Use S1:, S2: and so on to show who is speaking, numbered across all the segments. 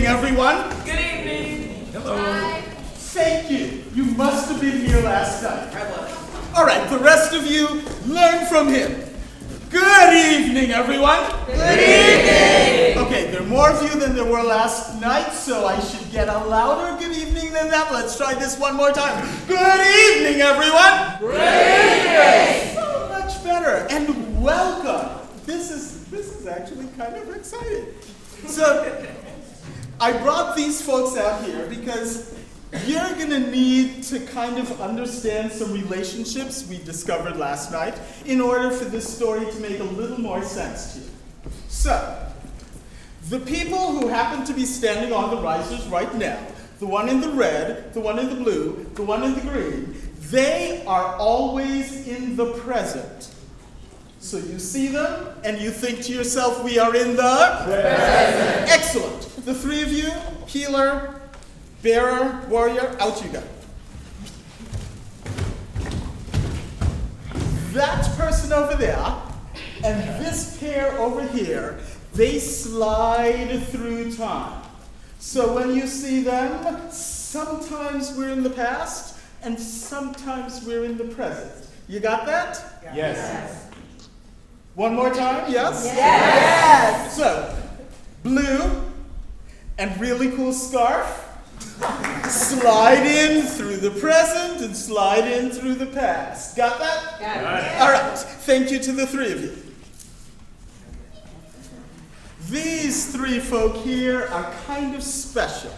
S1: everyone.
S2: Good evening.
S1: Hello.
S3: Hi.
S1: Thank you. You must have been here last night.
S2: I was.
S1: All right, the rest of you, learn from him. Good evening, everyone.
S3: Good evening.
S1: Okay, there are more of you than there were last night, so I should get a louder good evening than that. Let's try this one more time. Good evening, everyone.
S2: Good evening.
S1: So much better, and welcome. This is actually kind of exciting. So, I brought these folks out here because you're gonna need to kind of understand some relationships we discovered last night in order for this story to make a little more sense to you. So, the people who happen to be standing on the risers right now, the one in the red, the one in the blue, the one in the green, they are always in the present. So you see them, and you think to yourself, we are in the present. Excellent. The three of you, healer, bearer, warrior, out you go. That person over there, and this pair over here, they slide through time. So when you see them, sometimes we're in the past, and sometimes we're in the present. You got that?
S4: Yes.
S1: One more time, yes?
S3: Yes.
S1: So, blue and really cool scarf, slide in through the present and slide in through the past. Got that?
S3: Got it.
S1: All right, thank you to the three of you. These three folk here are kind of special.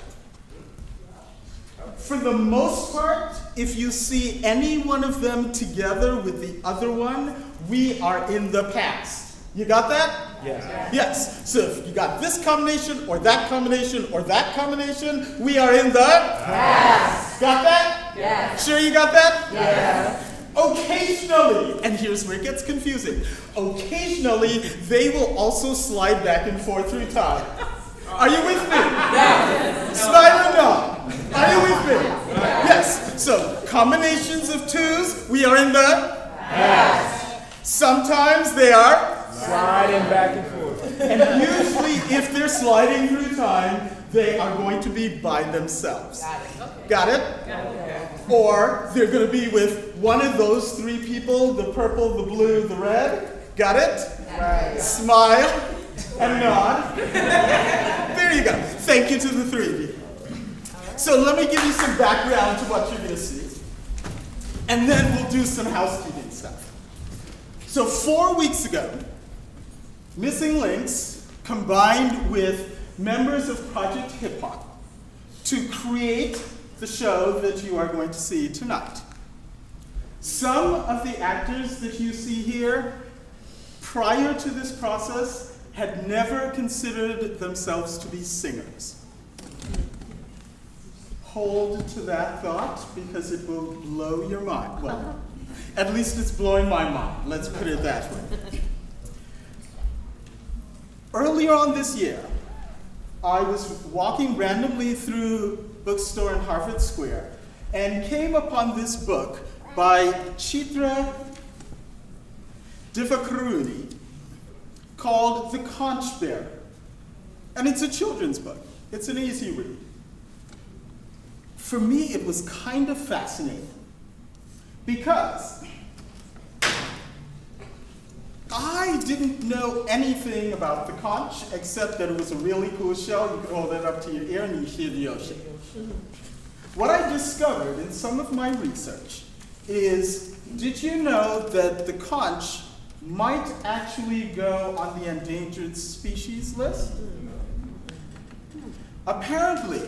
S1: For the most part, if you see any one of them together with the other one, we are in the past. You got that?
S4: Yes.
S1: Yes. So if you got this combination, or that combination, or that combination, we are in the
S3: Yes.
S1: Got that?
S3: Yes.
S1: Sure you got that?
S3: Yes.
S1: Occasionally, and here's where it gets confusing, occasionally they will also slide back and forth through time. Are you with me?
S3: Yes.
S1: Smile or nod. Are you with me? Yes. So combinations of twos, we are in the
S3: Yes.
S1: Sometimes they are,
S4: Sliding back and forth.
S1: and usually if they're sliding through time, they are going to be by themselves. Got it? Or they're going to be with one of those three people, the purple, the blue, the red. Got it?
S3: Right.
S1: Smile and nod. There you go. Thank you to the three of you. So let me give you some background to what you're going to see. And then we'll do some housekeeping stuff. So 4 weeks ago, Missing Links combined with members of Project Hip Hop to create the show that you are going to see tonight. Some of the actors that you see here, prior to this process, had never considered themselves to be singers. Hold to that thought because it will blow your mind. Well, at least it's blowing my mind. Let's put it that way. Earlier on this year, I was walking randomly through a bookstore in Harvard Square and came upon this book by Chitra Divakaruni called The Conch Bear. And it's a children's book. It's an easy read. For me, it was kind of fascinating because I didn't know anything about the conch except that it was a really cool shell. You could hold it up to your ear and you hear the ocean. What I discovered in some of my research is, did you know that the conch might actually go on the endangered species list? Apparently,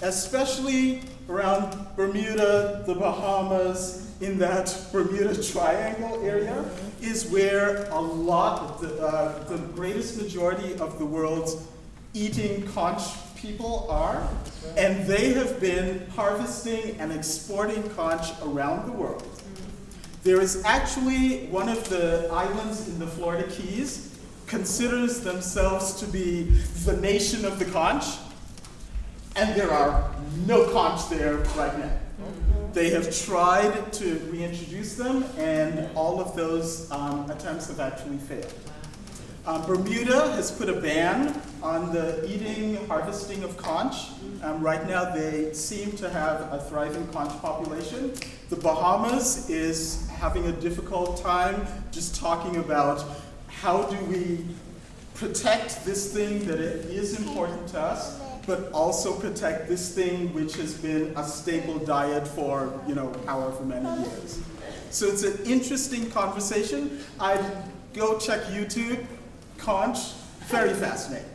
S1: especially around Bermuda, the Bahamas, in that Bermuda Triangle area, is where a lot of the greatest majority of the world's eating conch people are, and they have been harvesting and exporting conch around the world. There is actually one of the islands in the Florida Keys considers themselves to be the nation of the conch, and there are no conch there right now. They have tried to reintroduce them, and all of those attempts have actually failed. Bermuda has put a ban on the eating, harvesting of conch. Right now they seem to have a thriving conch population. The Bahamas is having a difficult time just talking about how do we protect this thing that it is important to us, but also protect this thing which has been a staple diet for, however many years. So it's an interesting conversation. I'd go check YouTube, Conch, very fascinating.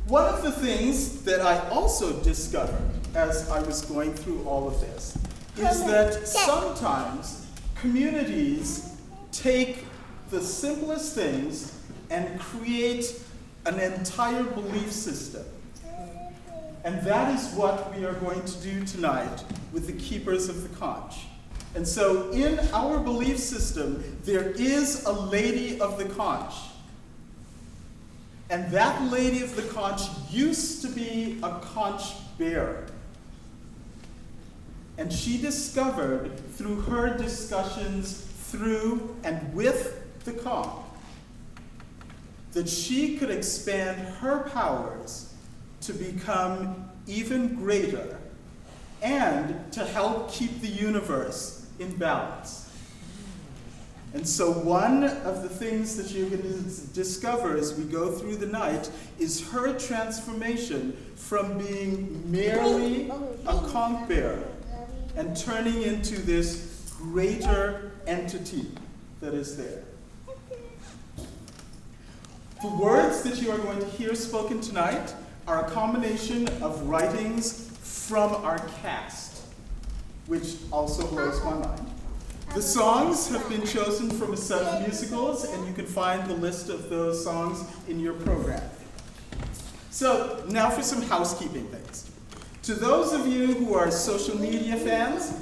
S1: One of the things that I also discovered as I was going through all of this is that sometimes communities take the simplest things and create an entire belief system. And that is what we are going to do tonight with the Keepers of the Conch. And so in our belief system, there is a Lady of the Conch. And that Lady of the Conch used to be a conch bearer. And she discovered through her discussions through and with the conch that she could expand her powers to become even greater and to help keep the universe in balance. And so one of the things that you're going to discover as we go through the night is her transformation from being merely a conch bearer and turning into this greater entity that is there. The words that you are going to hear spoken tonight are a combination of writings from our cast, which also blows my mind. The songs have been chosen from a set of musicals, and you can find the list of those songs in your program. So now for some housekeeping things. To those of you who are social media fans,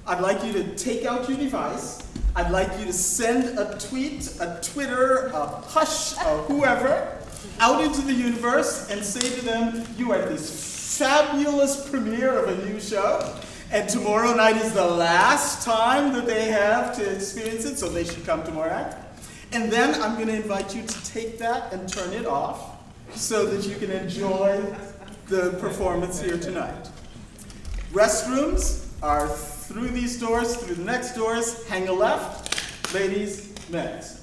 S1: I'd like you to take out your device. I'd like you to send a tweet, a Twitter, a hush, a whoever, out into the universe and say to them, you are at this fabulous premiere of a new show, and tomorrow night is the last time that they have to experience it, so they should come tomorrow night. And then I'm going to invite you to take that and turn it off so that you can enjoy the performance here tonight. Restrooms are through these doors, through the next doors, hang a left, ladies, men's.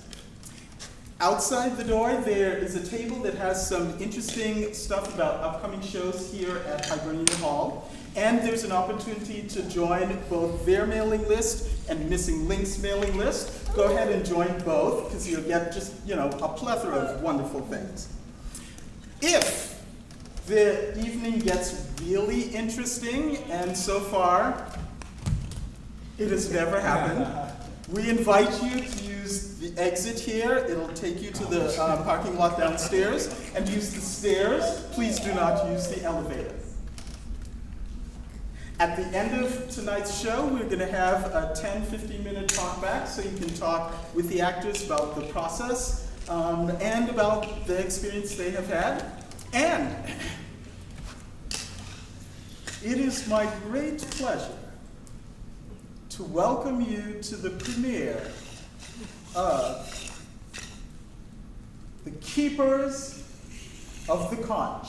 S1: Outside the door, there is a table that has some interesting stuff about upcoming shows here at Hibernian Hall. And there's an opportunity to join both their mailing list and Missing Links mailing list. Go ahead and join both, because you'll get just, a plethora of wonderful things. If the evening gets really interesting, and so far, it has never happened, we invite you to use the exit here. It'll take you to the parking lot downstairs, and use the stairs. Please do not use the elevator. At the end of tonight's show, we're going to have a 10-15 minute talk back, so you can talk with the actors about the process and about the experience they have had. And it is my great pleasure to welcome you to the premiere of The Keepers of the Conch.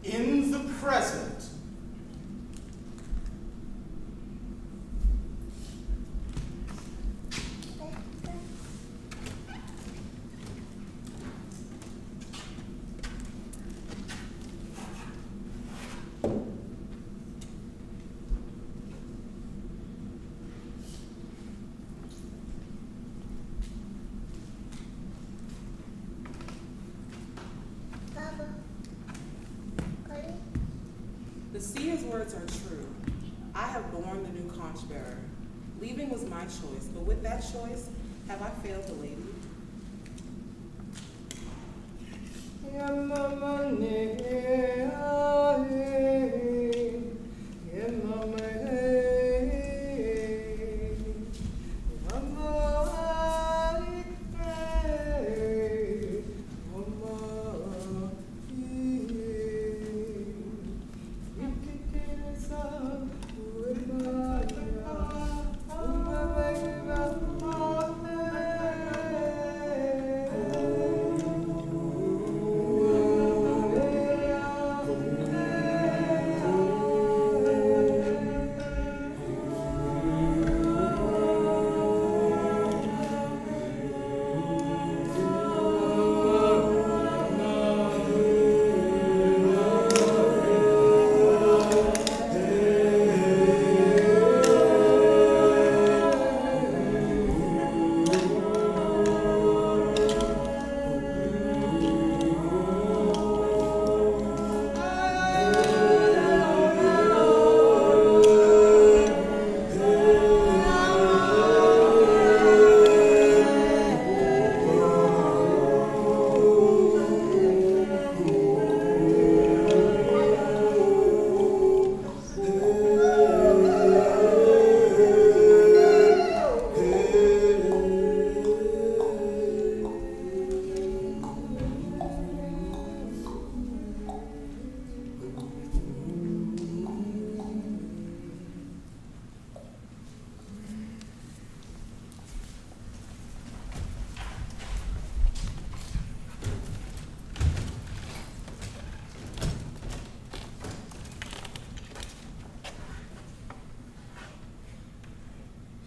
S1: In the present,
S2: The seer's words are true. I have borne the new conch bearer. Leaving was my choice, but with that choice, have I failed the lady?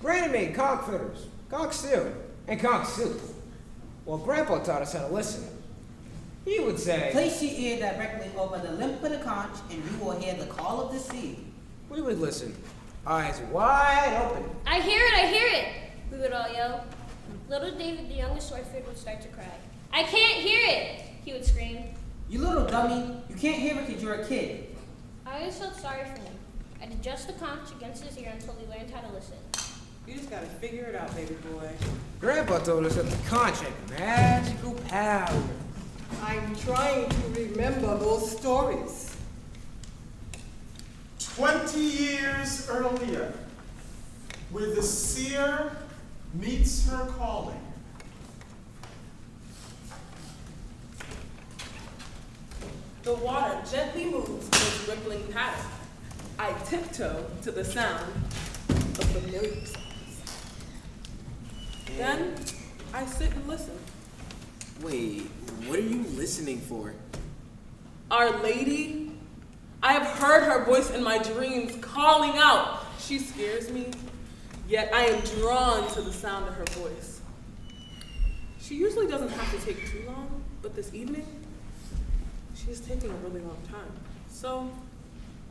S5: Granny made conch fritters, conch stew, and conch soup. Well, Grandpa taught us how to listen. He would say,
S6: Place your ear directly over the lip of the conch, and you will hear the call of the sea.
S5: we would listen, eyes wide open.
S3: I hear it, I hear it, we would all yell. Little David, the youngest Swordfish, would start to cry. I can't hear it, he would scream.
S6: You little dummy, you can't hear it because you're a kid.
S3: I always felt sorry for him. I'd adjust the conch against his ear until he learned how to listen.
S2: You just gotta figure it out, baby boy.
S5: Grandpa told us that the conch had magical power.
S7: I'm trying to remember those stories.
S1: 20 years earlier, where the seer meets her calling.
S8: The water gently moves its rippling pattern. I tiptoe to the sound of familiar sounds. Then I sit and listen.
S9: Wait, what are you listening for?
S8: Our Lady, I have heard her voice in my dreams calling out. She scares me, yet I am drawn to the sound of her voice. She usually doesn't have to take too long, but this evening, she is taking a really long time. So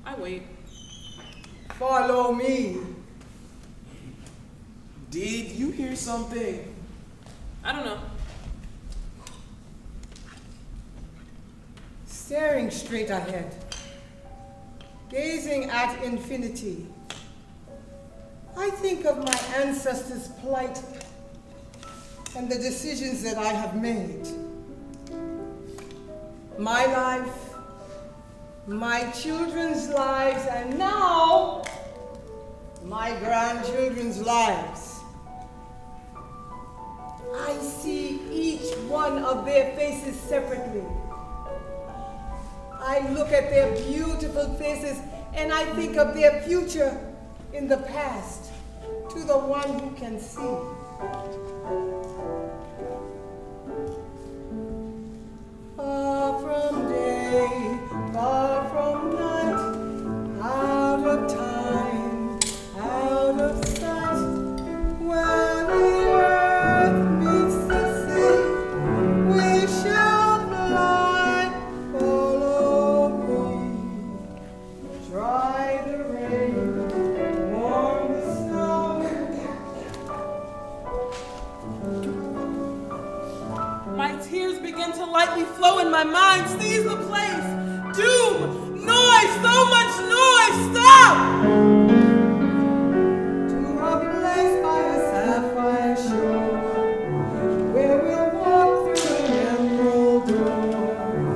S8: I wait.
S7: Follow me.
S9: Did you hear something?
S8: I don't know.
S7: Staring straight ahead, gazing at infinity, I think of my ancestors' plight and the decisions that I have made. My life, my children's lives, and now my grandchildren's lives. I see each one of their faces separately. I look at their beautiful faces and I think of their future in the past to the one who can see. Far from day, far from night, out of time, out of sight, where the earth meets the sea, we shall fly. Follow me, dry the rain, warm the snow.
S8: My tears begin to lightly flow and my mind sees the place. Doom! Noise! So much noise! Stop!
S7: To a place by a sapphire shore, where we'll walk through an emerald door.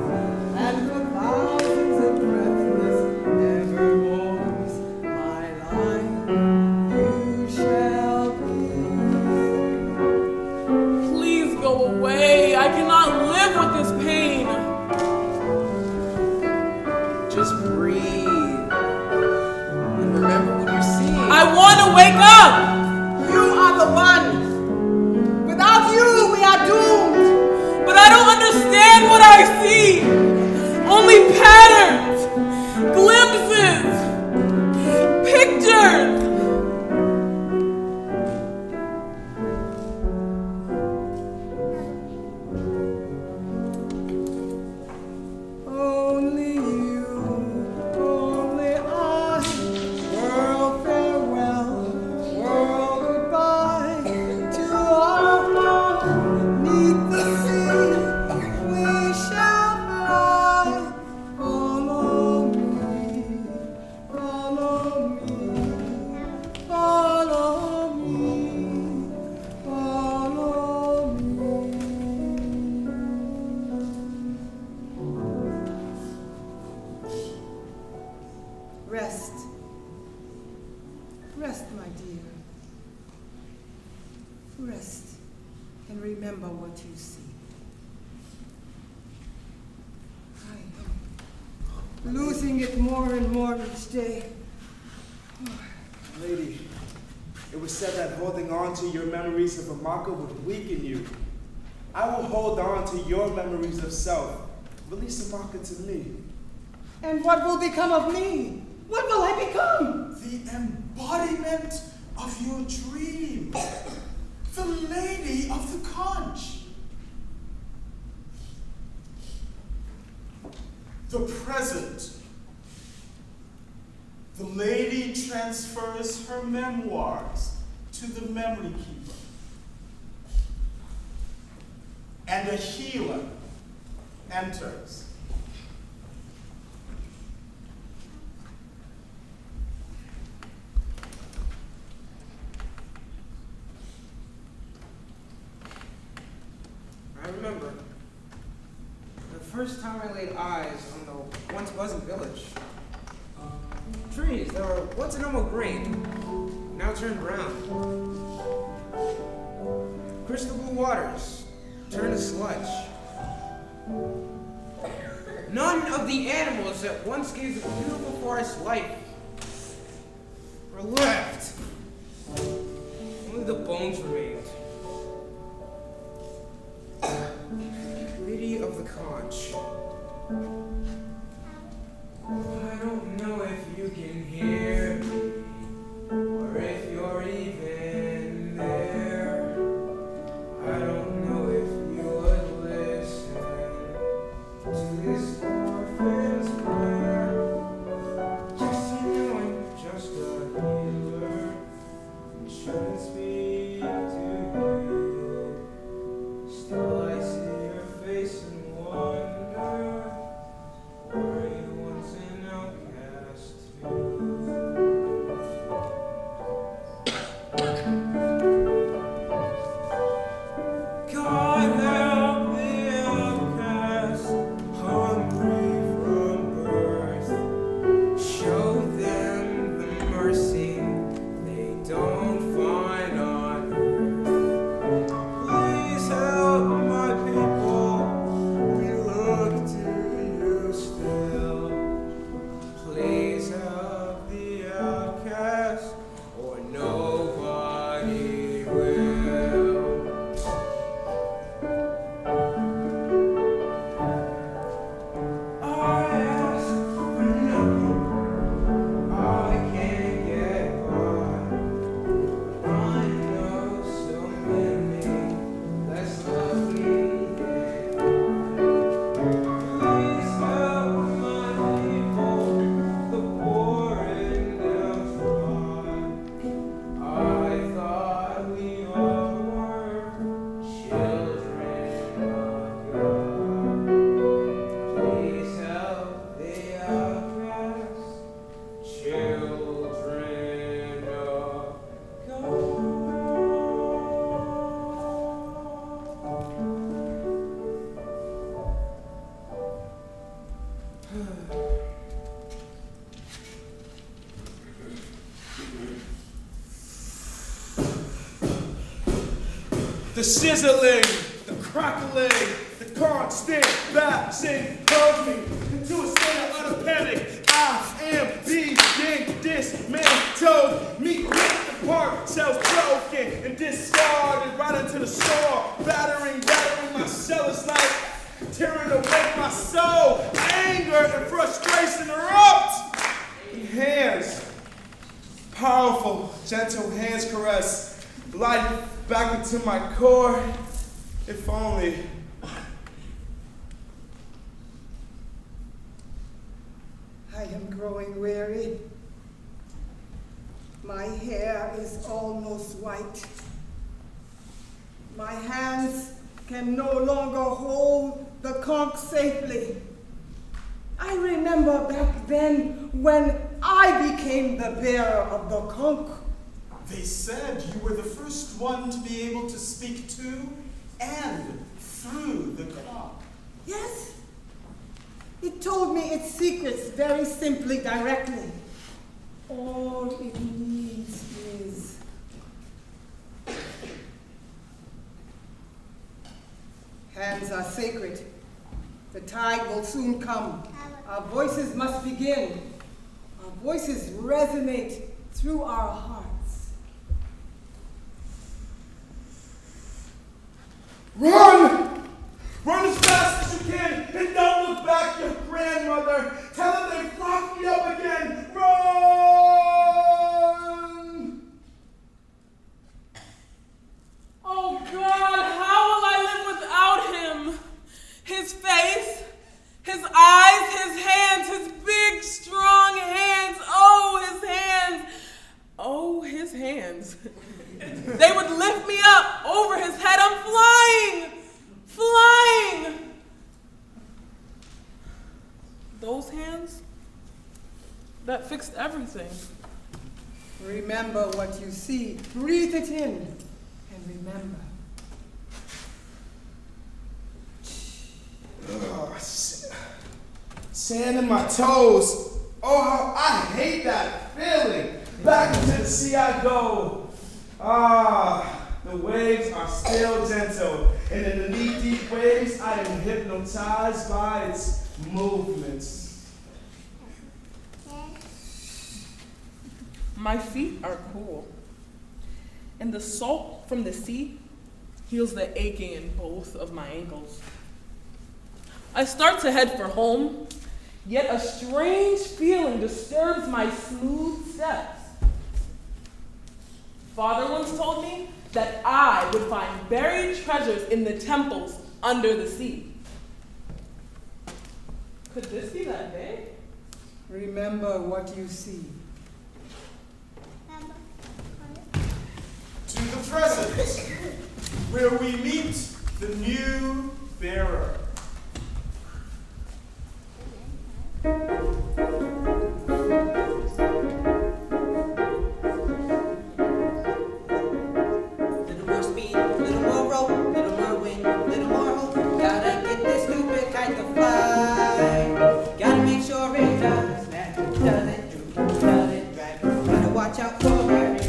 S7: Rest. Rest, my dear. Rest and remember what you see. I am losing it more and more each day.
S4: Lady, it was said that holding on to your memories of Amaka would weaken you. I will hold on to your memories of self. Release Amaka to me.
S7: And what will become of me? What will I become?
S1: The embodiment of your dream. The lady of the conch. The present. The lady transfers her memoirs to the memory keeper. And a healer enters.
S5: I remember the first time I laid eyes on the once buzzing village. Trees that were once a normal green, now turned brown. Crystal blue waters turned to sludge. None of the animals that once gave the beautiful forest life were left. Only the bones remained. Lady of the Conch. I don't know if you can hear me, or if you're even there. I don't know if you would listen to this orphan's prayer. Yes, I know I'm just a healer, and shouldn't speak to you. Still I see your face and wonder, were you once an outcast too? God help the outcast, hungry from birth. Show them the mercy they don't find on earth. Please help my people, we look to you still. Please help the outcast, or nobody will. I ask for nothing, I can't get by. I know so many less lucky than I. Please help my people, the poor and downtrodden. I thought we all were children of God. Please help the outcast, children of God.
S4: The sizzling, the crackling, the constant bouncing hurls me into a state of utter panic. I am being dismantled. Meet with the part cells broken and discarded right into the store. Battering my cellars like tearing away my soul. Anger and frustration erupt. Hands, powerful, gentle hands caress life back into my core. If only.
S7: I am growing weary. My hair is almost white. My hands can no longer hold the conch safely. I remember back then when I became the bearer of the conch.
S1: They said you were the first one to be able to speak to and through the conch.
S7: Yes, it told me its secrets very simply, directly. All it needs is hands are sacred. The tide will soon come. Our voices must begin. Our voices resonate through our hearts.
S4: Run! Run as fast as you can and don't look back, your grandmother. Tell her they've locked me up again. Run!
S8: Oh God, how will I live without him? His face, his eyes, his hands, his big, strong hands. Oh, his hands. Oh, his hands. They would lift me up over his head. I'm flying. Flying! Those hands, that fixed everything.
S7: Remember what you see. Breathe it in and remember.
S4: Ugh, sand in my toes. Oh, how I hate that feeling. Back into the sea I go. The waves are still gentle, and in the knee-deep waves, I am hypnotized by its movements.
S8: My feet are cool, and the salt from the sea heals the aching in both of my ankles. I start to head for home, yet a strange feeling disturbs my smooth steps. Father once told me that I would find buried treasures in the temples under the sea. Could this be that day?
S7: Remember what you see.
S1: To the present, where we meet the new bearer.
S6: Little more speed, little more rope, little more wind, little more hope. Gotta get this stupid kite to fly. Gotta make sure it does that, does it right. Gotta watch out for every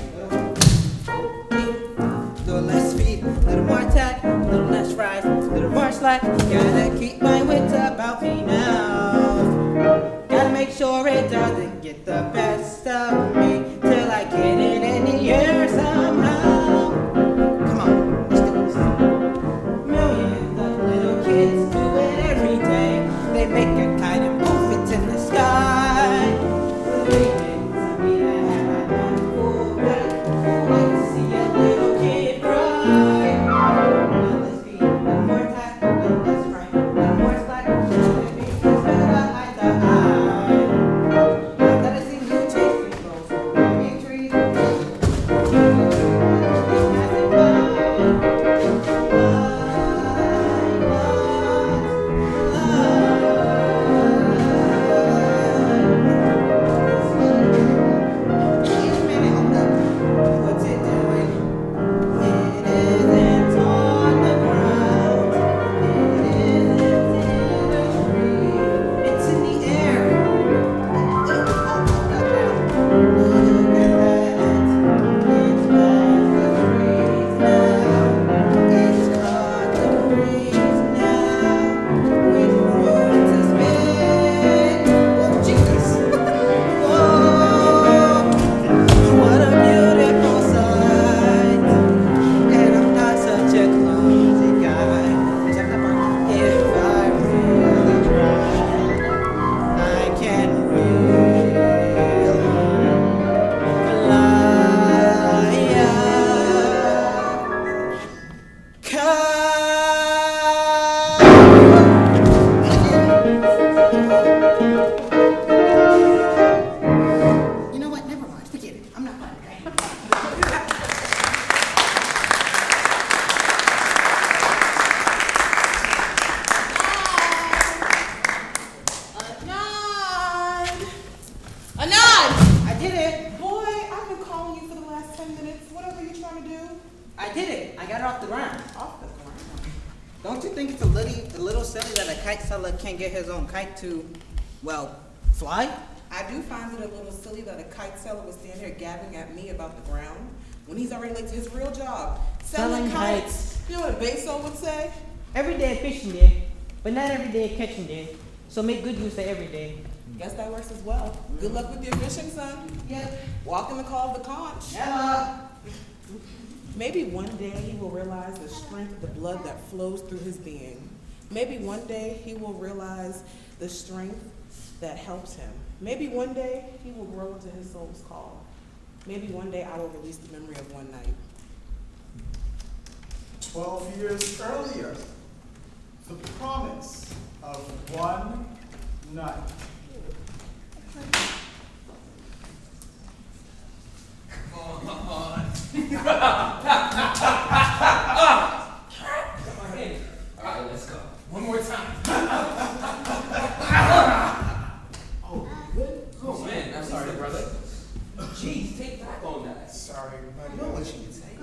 S6: little less speed, little more attack, little less rise, little more slack. Gotta keep my wits about me now. Gotta make sure it doesn't get the best of me till I get it in the air somehow. Come on, let's do this. Millions of little kids do it every day. They make a kite and poof, it's in the sky. Waiting to be fool, right? Wait to see a little kid cry. Little speed, little more attack, little less right, little more slack. Should be just better eye to eye. Now that I see you chasing those big trees, passing by. What's it doing? It isn't on the ground. It isn't in a tree. It's in the air. Look at that. It's past the trees now. It's caught the breeze now. With room to spin. Oh, Jesus. Whoa. What a beautiful sight. And I'm not such a clumsy guy. Check that part. If I really tried, I can really fly. You know what? Never mind. Forget it. I'm not playing the game.
S2: Anon!
S6: I did it.
S2: Boy, I've been calling you for the last 10 minutes. Whatever you trying to do?
S6: I did it. I got it off the ground.
S2: Off the ground.
S6: Don't you think it's a little silly that a kite seller can't get his own kite to, well, fly?
S2: I do find it a little silly that a kite seller would stand here gabbing at me about the ground when he's already late to his real job, selling kites. You know what a baso would say?
S6: Every day fishing day, but not every day catching day. So make good use of every day.
S2: Guess that works as well. Good luck with your fishing, son.
S6: Yep.
S2: Walk in the call of the conch.
S6: Hello.
S2: Maybe one day he will realize the strength of the blood that flows through his being. Maybe one day he will realize the strength that helps him. Maybe one day he will grow into his soul's call. Maybe one day I will release the memory of one night.
S1: 12 years earlier, the promise of one night.
S5: Come on. All right, let's go. One more time. Oh, good? Oh, man, I'm sorry, brother. Jeez, take back on that.
S4: Sorry, buddy. You know what she would say?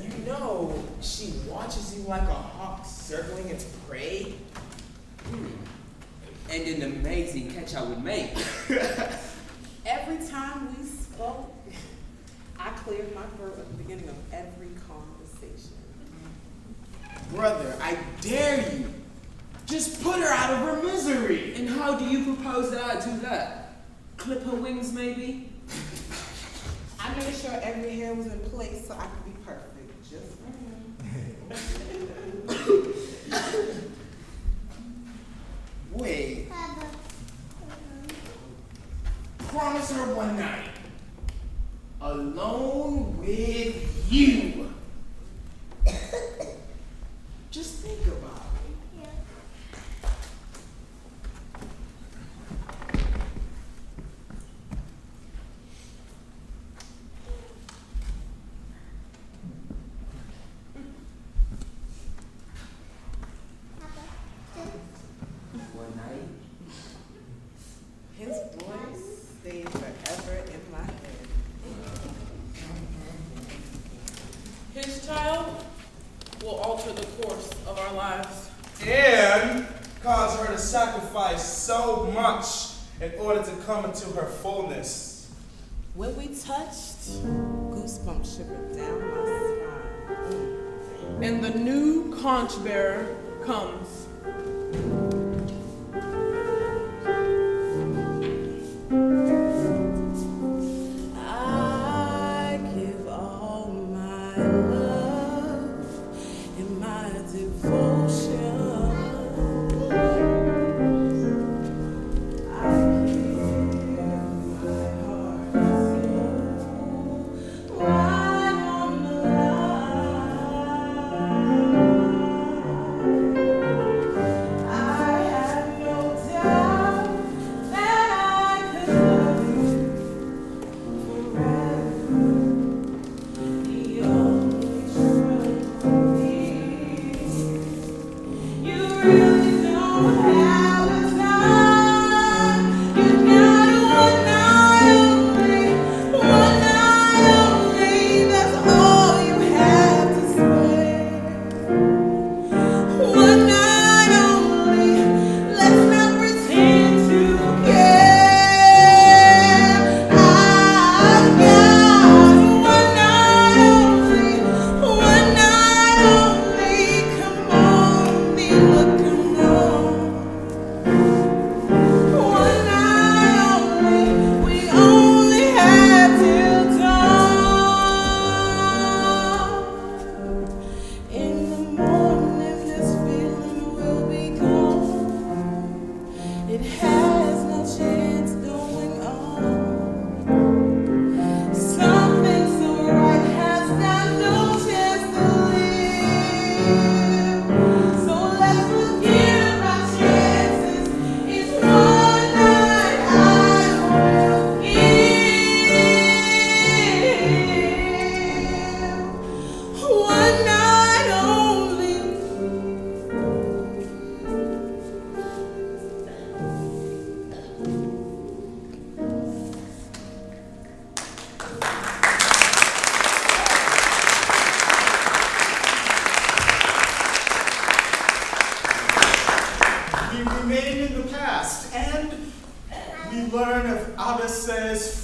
S4: You know, she watches you like a hawk circling its prey.
S5: And an amazing catch I would make.
S2: Every time we spoke, I cleared my throat at the beginning of every conversation.
S4: Brother, I dare you. Just put her out of her misery.
S5: And how do you propose that I do that? Clip her wings, maybe?
S2: I made sure every hair was in place so I could be perfect. Just
S4: Wait. Promise her one night. Alone with you. Just think about it.
S5: One night?
S2: his voice stayed forever in my head.
S8: His child will alter the course of our lives.
S4: And cause her to sacrifice so much in order to come into her fullness.
S2: When we touched, goosebumps shivered down my spine.
S8: And the new conch bearer comes.
S2: I give all my love and my devotion. I give my heart and soul right on the line.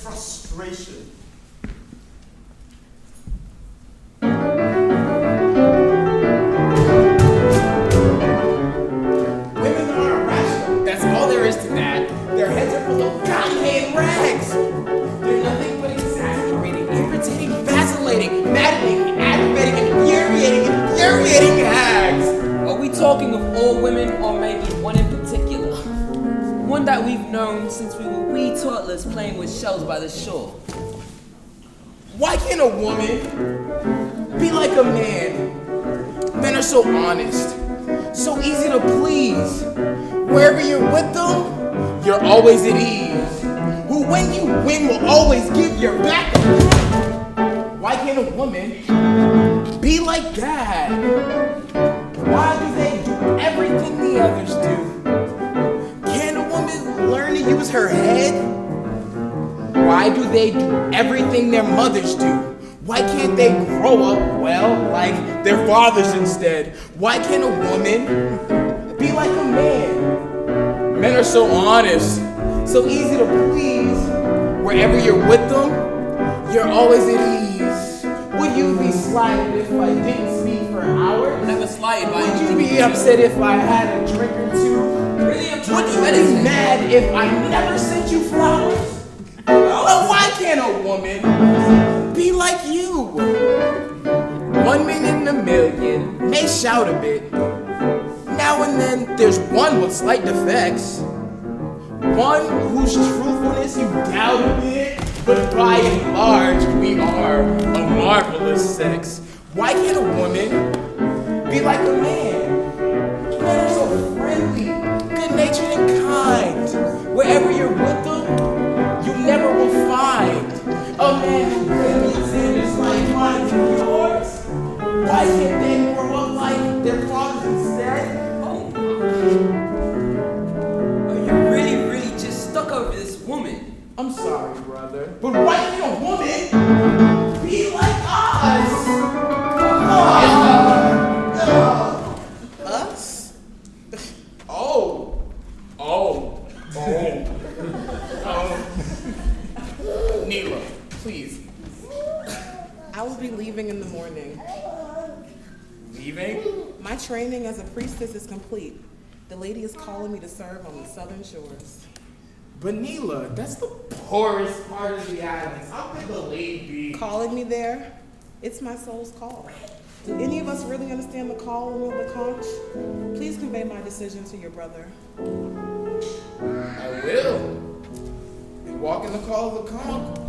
S1: frustration.
S5: Women are irrational. That's all there is to that. Their heads are full of cotton hay and rags. They're nothing but exasperating, irritating, vacillating, maddening, aggravating, infuriating hags.
S6: Are we talking of all women or maybe one in particular? One that we've known since we were wee toddlers playing with shells by the shore.
S5: Why can't a woman be like a man? Men are so honest, so easy to please. Wherever you're with them, you're always at ease. Who when you win will always give your back. Why can't a woman be like that? Why do they do everything the others do? Can a woman learn to use her head? Why do they do everything their mothers do? Why can't they grow up, well, like their fathers instead? Why can't a woman be like a man? Men are so honest, so easy to please. Wherever you're with them, you're always at ease. Would you be slighted if I didn't speak for hours?
S6: Never slighted by
S5: Would you
S6: anything.
S5: be upset if I had a drink or two?
S6: Really, I'm trying
S5: Would
S6: to
S5: you be
S6: meditate.
S5: mad if I never sent you flowers? Well, why can't a woman be like you? 1 man in a million may shout a bit. Now and then there's one with slight defects. One whose truthfulness you doubt a bit. But by and large, we are a marvelous sex. Why can't a woman be like a man? Men are so friendly, good-natured and kind. Wherever you're with them, you never will find a man who believes in his like mine and yours. Why can't they grow up like their fathers instead?
S6: Oh my. Are you really just stuck over this woman?
S5: I'm sorry, brother, but why can't a woman be like us?
S1: Us?
S5: Neela, please.
S2: I will be leaving in the morning.
S5: Leaving?
S2: My training as a priestess is complete. The lady is calling me to serve on the southern shores.
S5: But Neela, that's the poorest part of the islands. How could the lady be?
S2: Calling me there, it's my soul's call. Do any of us really understand the calling of the conch? Please convey my decision to your brother.
S5: I will. And walk in the call of the conch.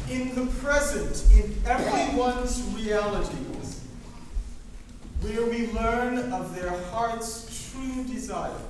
S1: In the present, in everyone's reality, where we learn of their heart's true desires.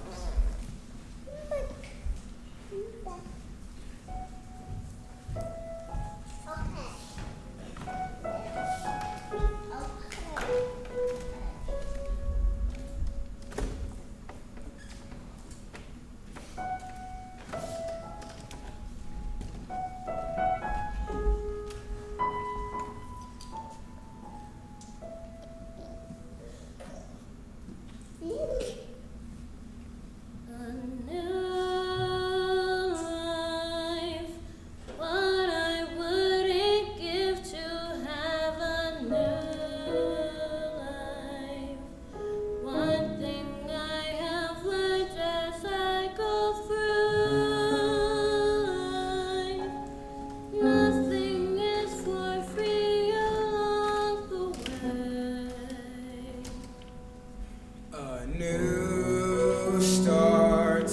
S5: New start.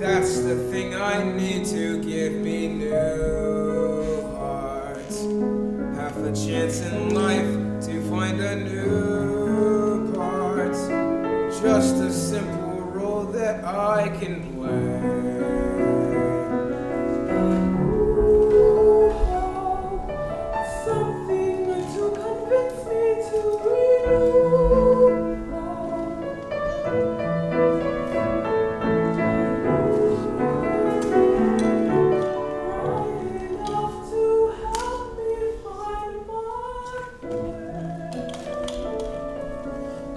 S5: That's the thing I need to give me new heart. Half a chance in life to find a new part. Just a simple role that I can play.
S8: Something to convince me to renew. Enough to help me find my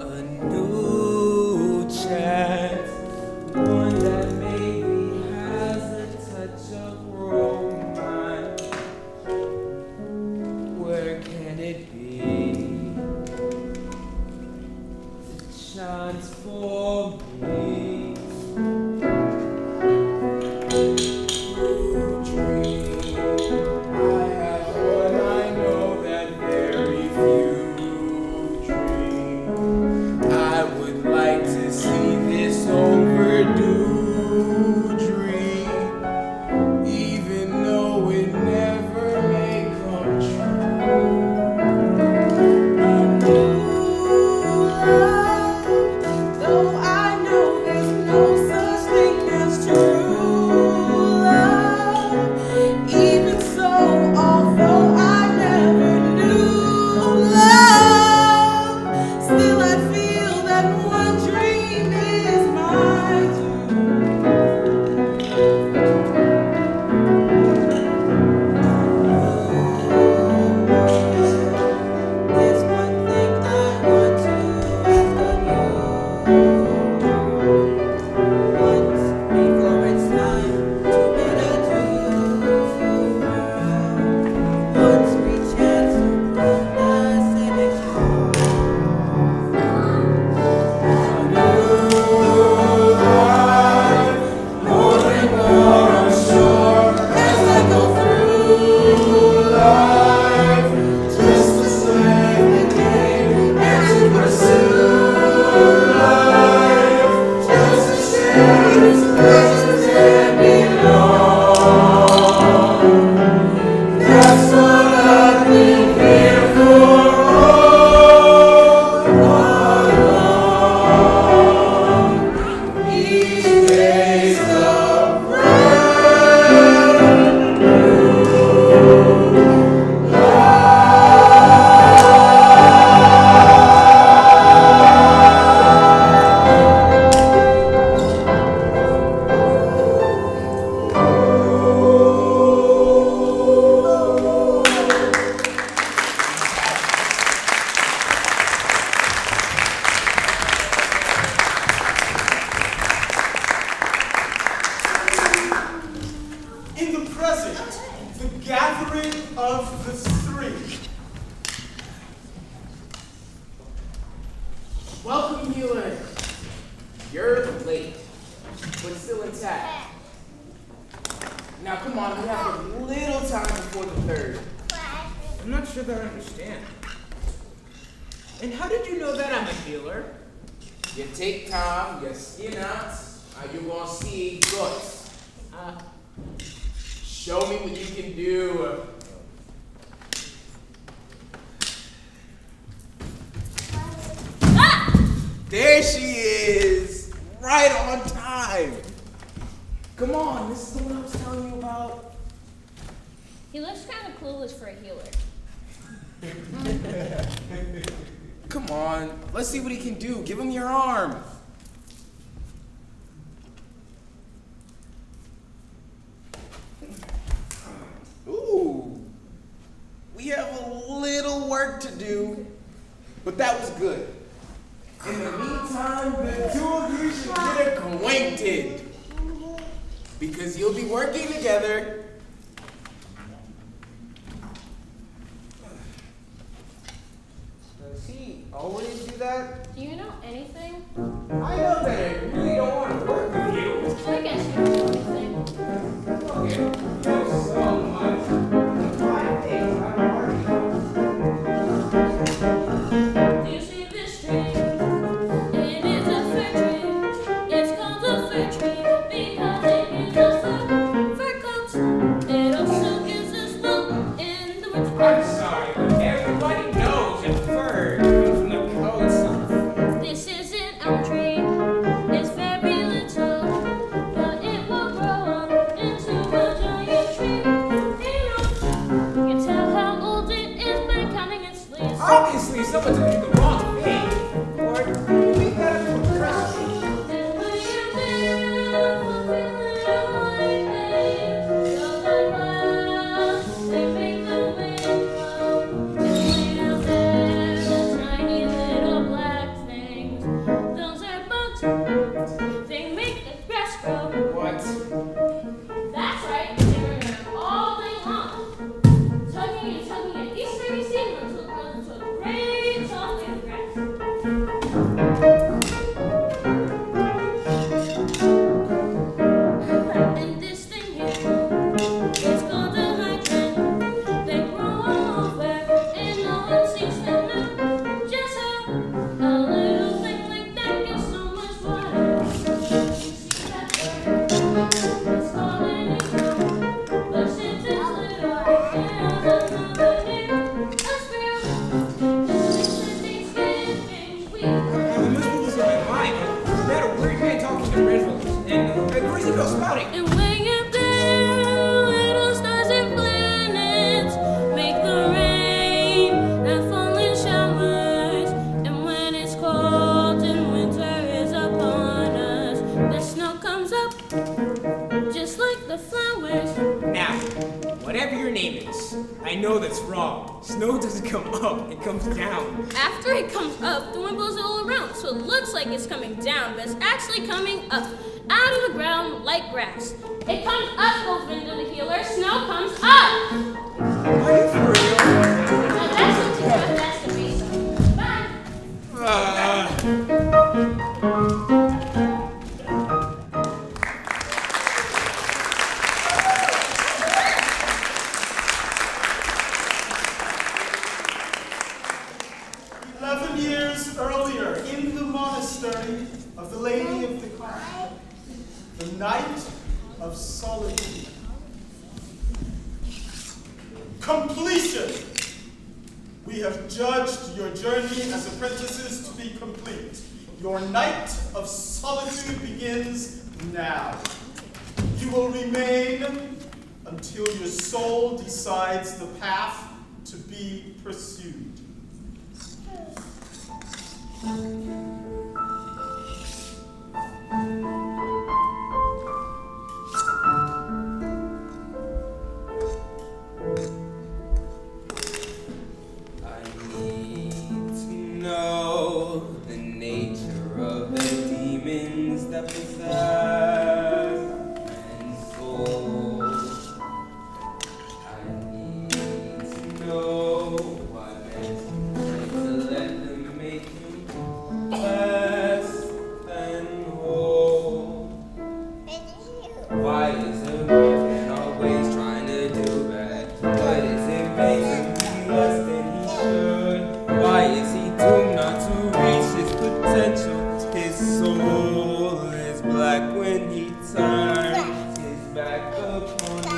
S5: A new chance, one that maybe has a touch of romance. Where can it be? The chance for me. New dream. I have one I know that very few dream. I would like to see this overdue dream, even though it never may come true.
S2: Though I know there's no such thing as true love, even so, although I never knew love, still I feel that one dream is mine There's one thing I want to ask of you. Once before it's time to bid adieu. Once we chance to prove the cynic
S5: More and more I'm sure as I go through life, just to slay the game and to pursue life, just to share its pleasures and belong. That's what I've been here for all along. Each day's a brand new
S1: In the present, the gathering of the three.
S5: Welcome you in. You're late, but still intact. Now come on, we have a little time before the third.
S6: I'm not sure that I understand. And how did you know that I'm a healer?
S5: You take time, you skin out, and you're gonna see guts. Show me what you can do.
S3: Ah!
S5: There she is, right on time. Come on, this is the one I was telling you about.
S3: He looks kind of clueless for a healer.
S5: Come on, let's see what he can do. Give him your arm. Ooh, we have a little work to do, but that was good. In the meantime, the two of you should get acquainted, because you'll be working together.
S6: Does he always do that?
S3: Do you know anything?
S6: I know that I really don't want to work with you.
S3: I guess you don't know anything.
S6: Okay, you know so much. 5 days out of our
S3: Do you see this tree? It is a fir tree. It's called a fir tree because it gives us fur coats. It also gives us milk in the winter.
S6: I'm sorry, but everybody knows that fur comes from the coats of.
S3: This is an elm tree. It's very little, but it will grow up into a giant tree. You can tell how old it is by counting its leaves.
S6: Obviously, someone's looking at the wrong thing. Or we gotta compress it.
S3: And when you're there, fulfilling all they make, you're like clouds, they make the wind blow. And way out there, the tiny little black things, those are bugs. They make the grass grow.
S6: What?
S3: That's right, they were there all day long, tugging and tugging at each very seed until it grows into a great tall blade of grass. And this thing here, it's called a hydrant. They grow all over, and no one seems to know just how a little thing like that gets so much water. See that bird? It's called an eagle, but since it's little, it has another name, a sparrow. And it's a Thanksgiving week.
S6: I must be losing my mind. I met a weird man talking to riddles, and where's he go spouting?
S3: And when you're there, little stars and planets make the rain and fall in showers. And when it's cold and winter is upon us, the snow comes up just like the flowers.
S6: Now, whatever your name is, I know that's wrong. Snow doesn't come up, it comes down.
S3: After it comes up, the wind blows it all around, so it looks like it's coming down, but it's actually coming up out of the ground like grass. It comes up, Goldfinger the healer. Snow comes up.
S6: Are you for real?
S3: Now that's what you have to ask the base. Bye.
S1: Years earlier, in the monastery of the Lady of the Conch, the night of solitude. Completion! We have judged your journey as apprentices to be complete. Your night of solitude begins now. You will remain until your soul decides the path to be pursued.
S5: I need to know the nature of the demons that possess man's soul. I need to know why men like to let them make him less than whole. Why is a man always trying to do bad? What is it makes him be less than he should? Why is he doomed not to reach his potential? His soul is black when he turns his back upon the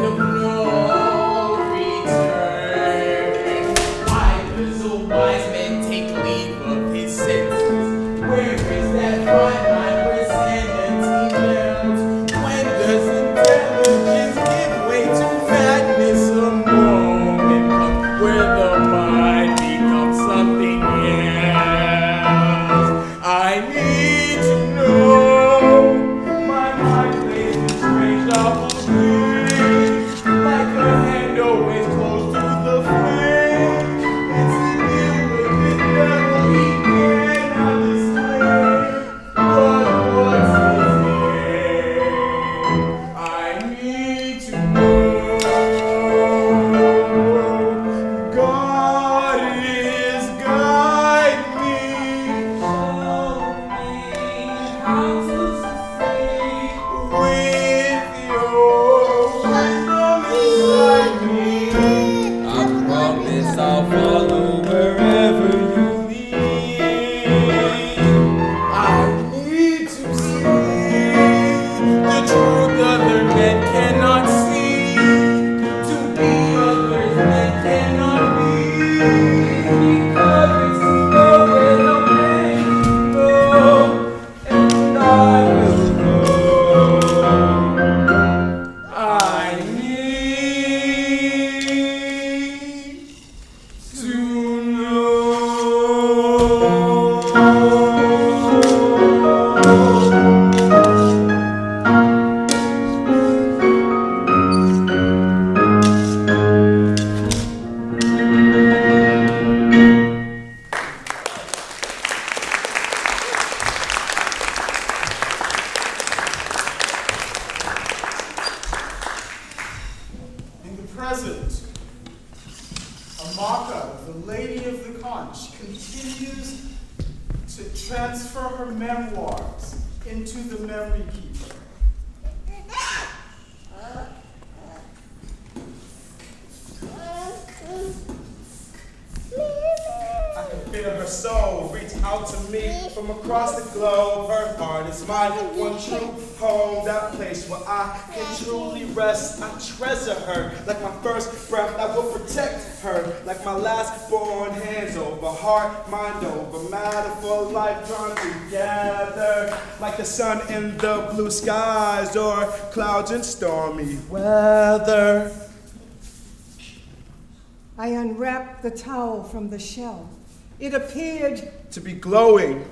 S5: of no return. Why does a wise man take leave of his senses? Where is that fine line where sanity melts? When does intelligence give way to madness? A moment comes where the mind becomes something else. I need to know. My mind plays in strange double dreams, like a hand always close to the flame. It's a deal with this devil he cannot display. But what's his name? I need to know. God is guide me. Show me how to succeed with your wisdom inside me. I promise I'll follow wherever you lead. I need to see the truth other men cannot see, to be others men cannot be, because it's nowhere no man go, and I will go. I need to know.
S1: In the present, Amaka, the lady of the Conch, continues to transfer her memoirs into the memory keeper.
S4: I can feel her soul reach out to me from across the globe. Her heart is my one true home, that place where I can truly rest. I treasure her like my first breath. I will protect her like my last born. Hands over heart, mind over matter, for life drawn together like the sun in the blue skies or clouds in stormy weather.
S7: I unwrapped the towel from the shell. It appeared
S4: To be glowing,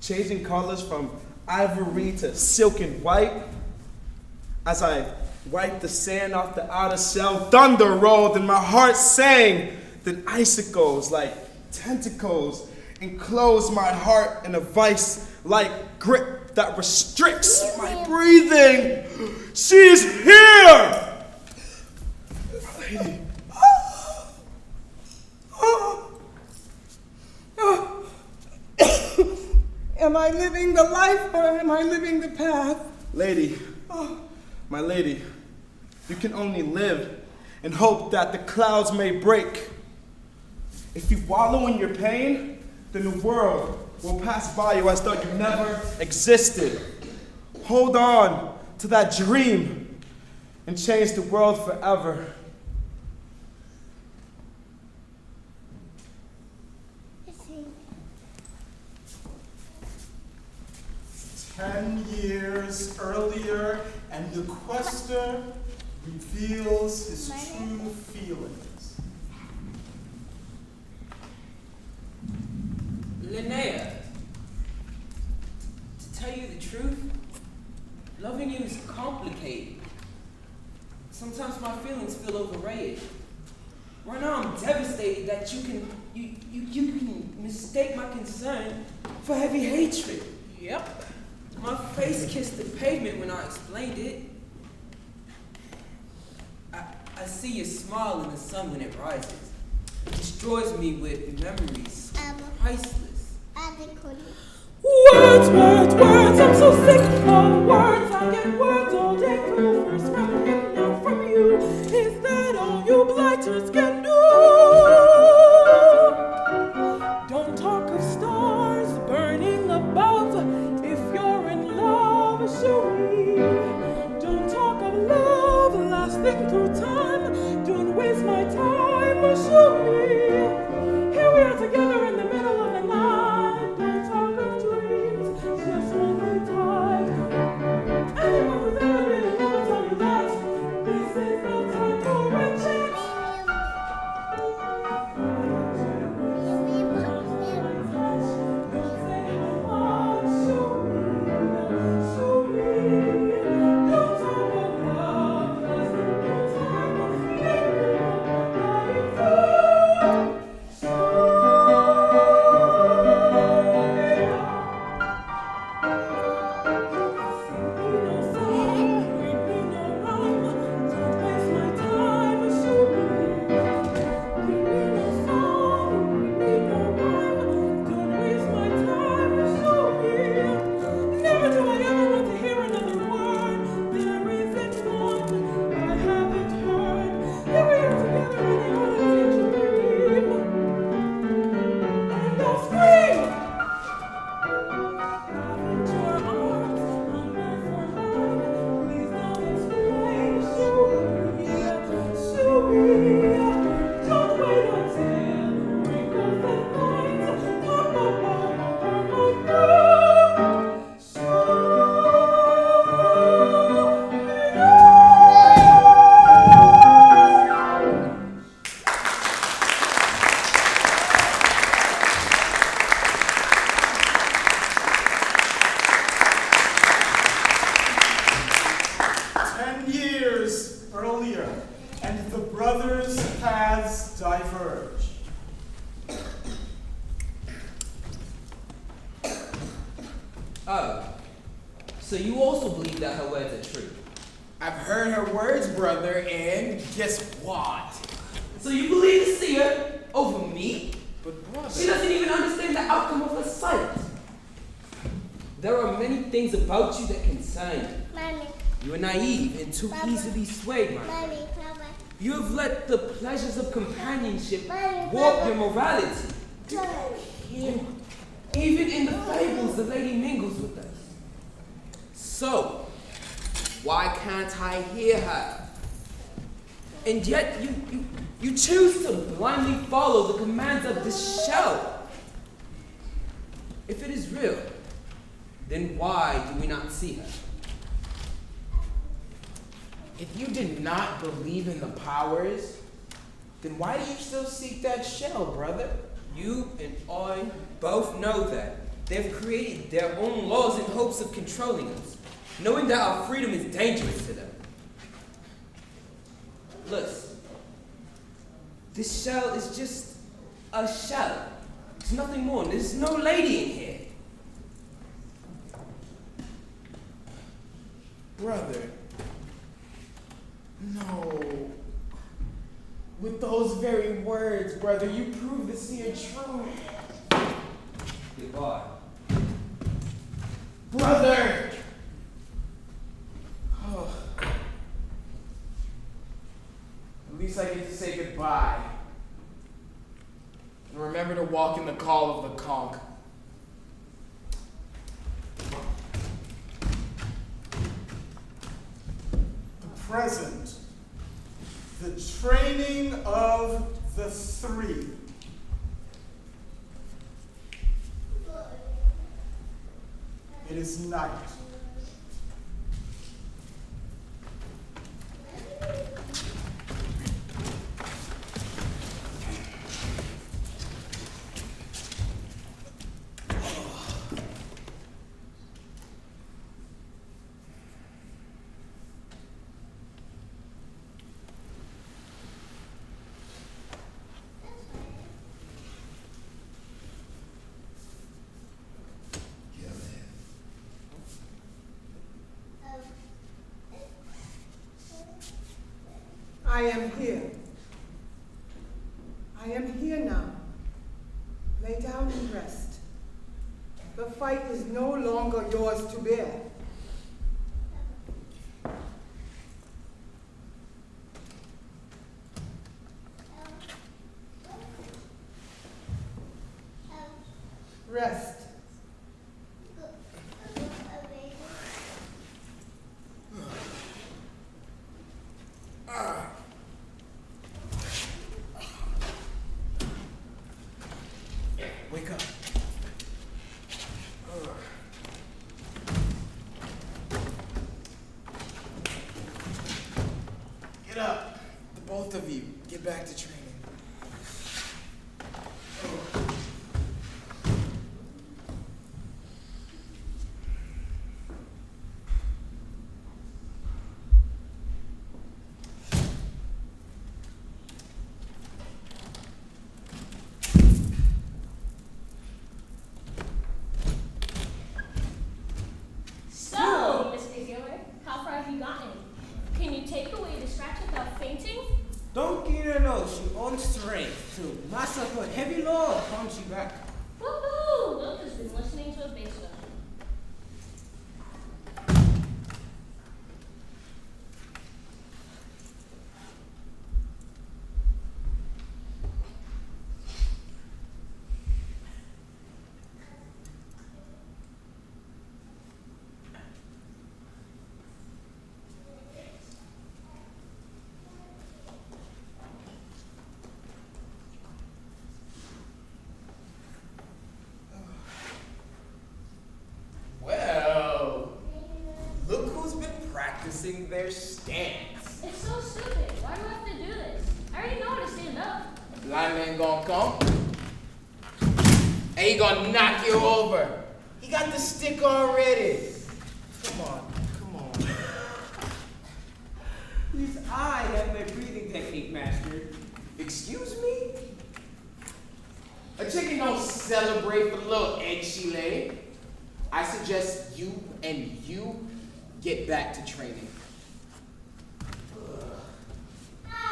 S4: changing colors from ivory to silken white. As I wiped the sand off the outer shell, thunder rolled and my heart sang. Then icicles like tentacles enclosed my heart in a vice-like grip that restricts my breathing. She's here! Lady.
S7: Am I living the life or am I living the path?
S4: Lady, my lady, you can only live and hope that the clouds may break. If you wallow in your pain, then the world will pass by you as though you never existed. Hold on to that dream and change the world forever.
S1: "10 years earlier, and the quester reveals his true feelings."
S10: Linnea, to tell you the truth, loving you is complicated. Sometimes my feelings feel overrated. Right now I'm devastated that you can mistake my concern for heavy hatred.
S2: Yep.
S10: My face kissed the pavement when I explained it. I see your smile in the sun when it rises. It destroys me with memories priceless.
S2: Words, words, words, I'm so sick of words. I get words all day through. First from him, now from you. Is that all you blighters can do? Don't talk of stars burning above. If you're in love, show me. Don't talk of love
S8: think through time. Don't waste my time, but shoot me. Here we are together in the middle of the night. Don't talk of dreams, just hold me tight. Anyone who's ever been in love will tell you that this is no time for riches.
S5: Oh, so you also believe that her words are true? I've heard her words, brother, and guess what? So you believe the seer over me? But brother, she doesn't even understand the outcome of her sight. There are many things about you that concern you.
S3: Mommy.
S5: You are naive and too
S3: Papa.
S5: easily swayed, my friend.
S3: Mommy, Papa.
S5: You have let the pleasures of companionship
S3: Mommy,
S5: warp
S3: Papa.
S5: your morality. Even in the fables, the lady mingles with us. So, why can't I hear her? And yet you choose to blindly follow the commands of this shell. If it is real, then why do we not see her? If you did not believe in the powers, then why do you still seek that shell, brother? You and I both know that they've created their own laws in hopes of controlling us, knowing that our freedom is dangerous to them. Listen, this shell is just a shell. It's nothing more. There's no lady in here.
S1: Brother, no. With those very words, brother, you prove the seer true.
S5: Goodbye.
S1: Brother! Oh. At least I get to say goodbye. And remember to walk in the call of the conch. The present. The training of the three. It is night.
S7: I am here. I am here now. Lay down and rest. The fight is no longer yours to bear. Rest.
S5: Wake up. Get up. The both of you. Get back to training.
S3: So, Mr. Healer, how far have you gotten? Can you take away the scratch without fainting?
S6: Don't give her no, she owns strength to master her heavy load comes you back.
S3: Woohoo! Luke has been listening to a bass drum.
S5: Well, look who's been practicing their stance.
S3: It's so stupid. Why do I have to do this? I already know how to stand up.
S5: Blind man gonna come, and he gonna knock you over. He got the stick already. Come on, come on.
S6: Please, I have my breathing technique mastered.
S5: Excuse me? A chicken don't celebrate for little egg she laid. I suggest you and you get back to training.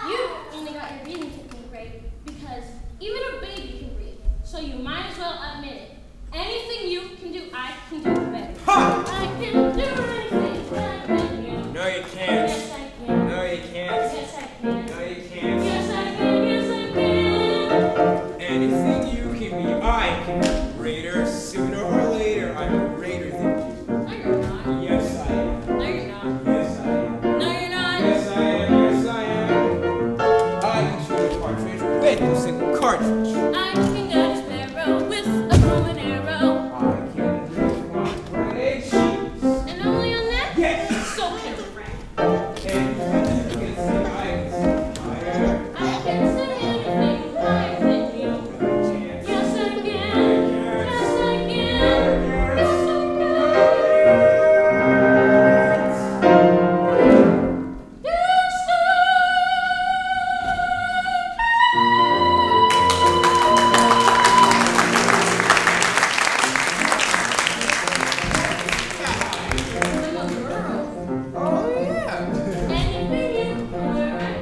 S3: You only got your breathing technique right because even a baby can breathe. So you might as well admit it. Anything you can do, I can do better.
S6: Ha!
S3: I can do anything better than you.
S6: No, you can't.
S3: Yes, I can.
S6: No, you can't.
S3: Yes, I can.
S6: No, you can't.
S3: Yes, I can. Yes, I can.
S6: Anything you can be, I can be greater. Sooner or later, I'm greater than you.
S3: No, you're not.
S6: Yes, I am.
S3: No, you're not.
S6: Yes, I am.
S3: No, you're not.
S6: Yes, I am. Yes, I am. I can shoot a partridge with a single cartridge.
S3: I can get a sparrow with a bow and arrow.
S6: I can drink one bread cheese.
S3: And only on that?
S6: Yes.
S3: So can the rat.
S6: And you can say I can see fire.
S3: I can say anything higher than you.
S6: Chance.
S3: Yes, I can. Yes, I can. Yes, I can. Yes, I'm a girl.
S5: Oh yeah.
S3: Anything you were right,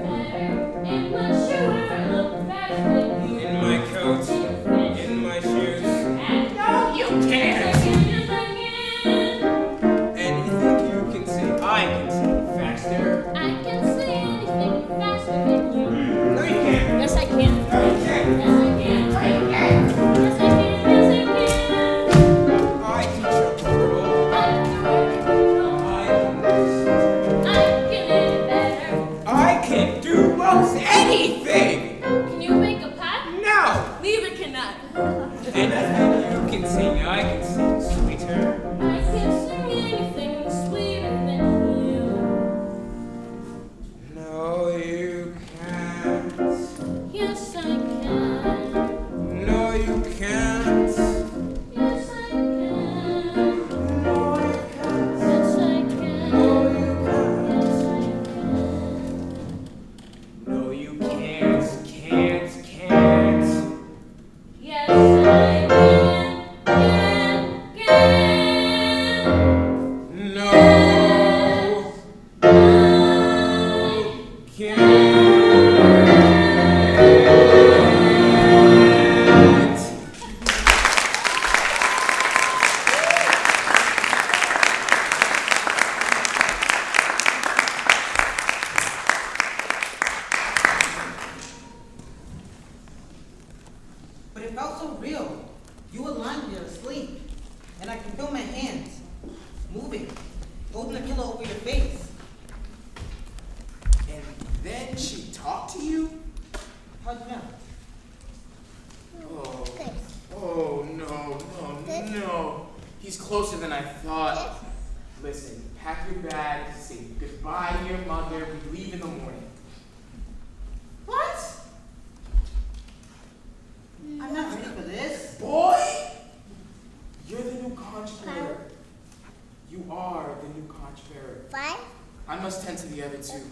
S3: better. In my shoe, I look better than you.
S6: In my coat. In my shoes.
S3: No,
S5: you can't.
S3: Yes, I can. Yes, I can.
S6: Anything you can say, I can say faster.
S3: I can say anything faster than you.
S6: No, you can't.
S3: Yes, I can.
S6: No, you can't.
S3: Yes, I can. Yes, I can. Yes, I can.
S6: I can jump a rope.
S3: I can work it all.
S6: I can listen.
S3: I can live it better.
S6: I can do most anything.
S3: Can you make a pie?
S6: No.
S3: Neither can I.
S6: Anything you can sing, I can sing sweeter.
S3: I can sing anything sweeter than you.
S6: No, you can't.
S3: Yes, I can.
S6: No, you can't.
S3: Yes, I can.
S6: No, you can't.
S3: Yes, I can.
S6: No, you can't.
S3: Yes, I can.
S6: No, you can't. Can't.
S3: Yes, I can.
S6: No. Can't.
S11: But it felt so real. You were lying there asleep, and I can feel my hands moving, holding the pillow over your face.
S5: Then she talked to you?
S11: How'd you know?
S5: Oh, no. He's closer than I thought. Listen, pack your bags, say goodbye to your mother, we leave in the morning. What?
S11: I'm not ready for this.
S5: Boy! You're the new conch bearer. You are the new conch bearer. I must tend to the other two.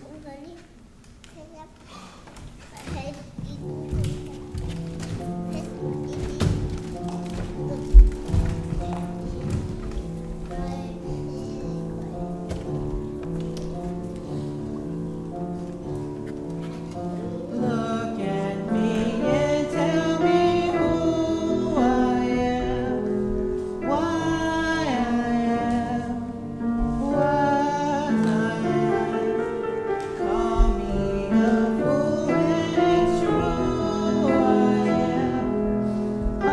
S6: Look at me and tell me who I am, why I am, what I am. Call me a fool and it's true I am. I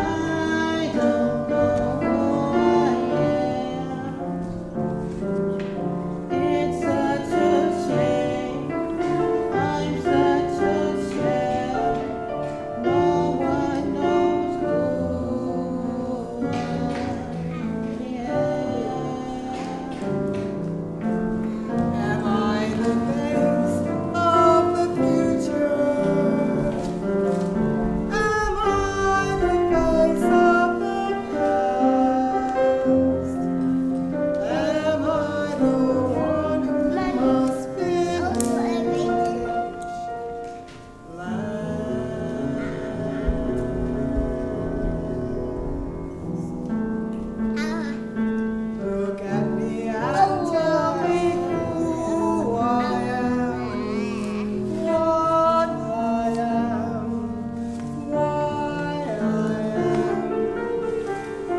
S6: don't know who I am. It's such a shame. I'm such a shell. No one knows who I am. Am I the face of the future? Am I the face of the past? Am I the one who must be Look at me and tell me who I am, what I am, why I am.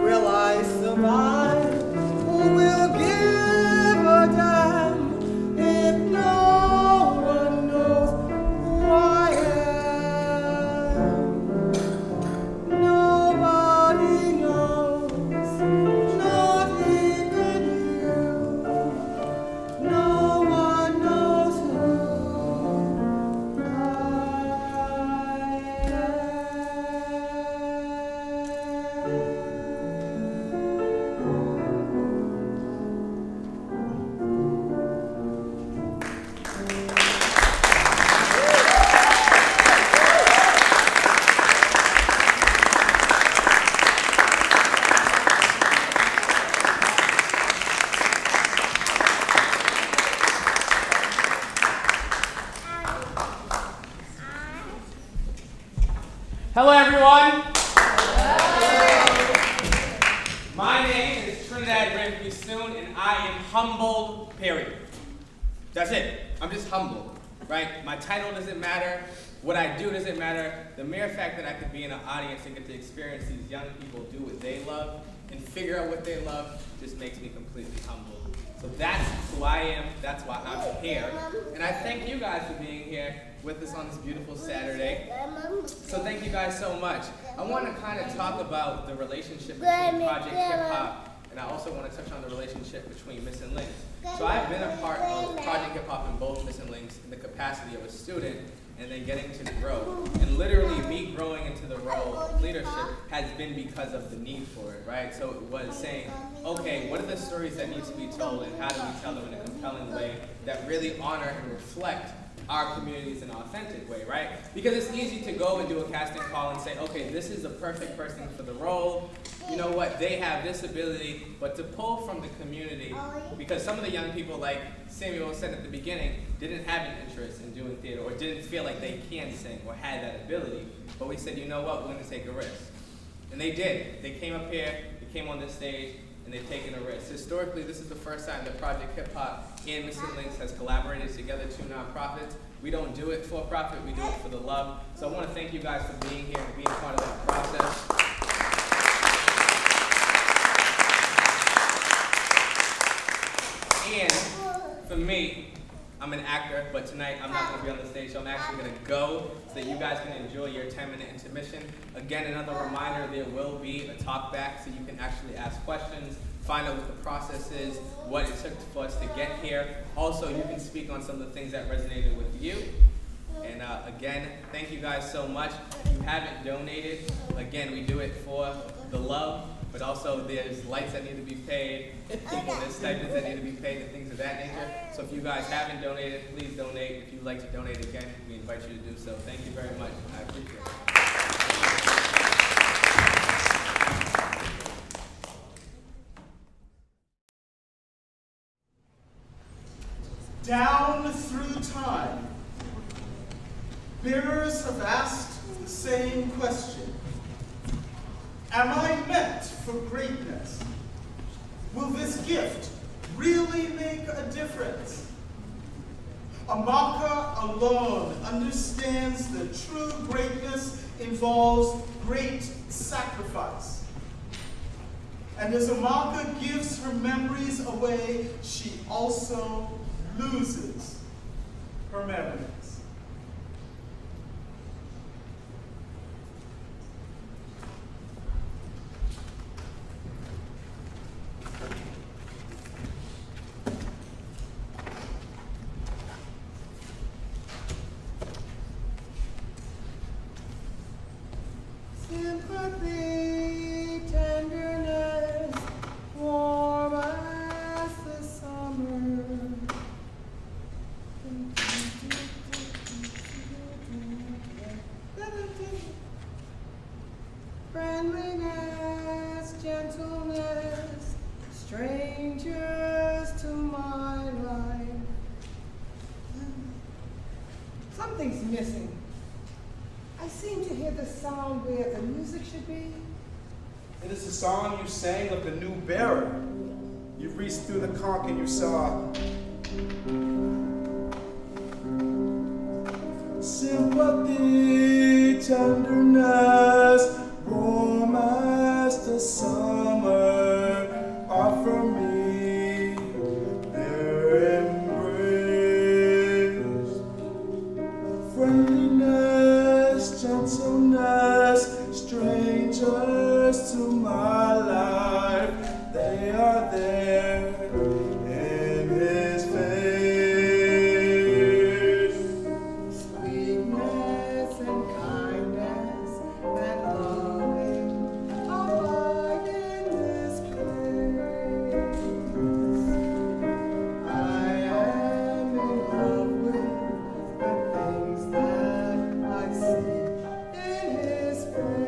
S6: Will I survive or will give a damn if no one knows who I am? Nobody knows, not even you. No one knows who
S5: Hello, everyone. My name is Trinidad Grimsby Soon, and I am humbled, period. That's it. I'm just humbled, right? My title doesn't matter. What I do doesn't matter. The mere fact that I could be in an audience and get to experience these young people do what they love and figure out what they love just makes me completely humbled. So that's who I am. That's why I'm here. And I thank you guys for being here with us on this beautiful Saturday. So thank you guys so much. I want to kind of talk about the relationship between Project Hip Hop, and I also want to touch on the relationship between Miss and Links. So I've been a part of Project Hip Hop in both Miss and Links in the capacity of a student and then getting to grow. And literally me growing into the role of leadership has been because of the need for it, right? So it was saying, okay, what are the stories that need to be told and how do we tell them in a compelling way that really honor and reflect our communities in an authentic way, right? Because it's easy to go and do a casting call and say, okay, this is the perfect person for the role. You know what, they have this ability, but to pull from the community, because some of the young people, like Samuel said at the beginning, didn't have an interest in doing theater or didn't feel like they can sing or had that ability. But we said, you know what, we're gonna take a risk. And they did. They came up here, they came on this stage, and they've taken a risk. Historically, this is the first time that Project Hip Hop and Mr. Links has collaborated together, two nonprofits. We don't do it for profit, we do it for the love. So I want to thank you guys for being here and being part of that process. And for me, I'm an actor, but tonight I'm not going to be on the stage, so I'm actually going to go so that you guys can enjoy your 10-minute intermission. Again, another reminder, there will be a talk back so you can actually ask questions, find out what the process is, what it took for us to get here. Also, you can speak on some of the things that resonated with you.
S12: again, thank you guys so much. If you haven't donated, again, we do it for the love, but also there's lights that need to be paid, there's stipends that need to be paid, and things of that nature. So if you guys haven't donated, please donate. If you'd like to donate again, we invite you to do so. Thank you very much. I appreciate it.
S1: Down through time, bearers have asked the same question. Am I meant for greatness? Will this gift really make a difference? Amaka alone understands that true greatness involves great sacrifice. And as Amaka gives her memories away, she also loses her memories.
S7: Sympathy, tenderness, warm as the summer. Friendliness, gentleness, strangers to my life. Something's missing. I seem to hear the sound where the music should be.
S4: It is the song you sang of the new bearer. You reached through the conch and you saw sympathy, tenderness, warm as the summer, offer me their embrace. Friendliness, gentleness, strangers to my life, they are there in his face.
S7: Sweetness and kindness and loving abide in this place. I am in love with the things that I see in his face.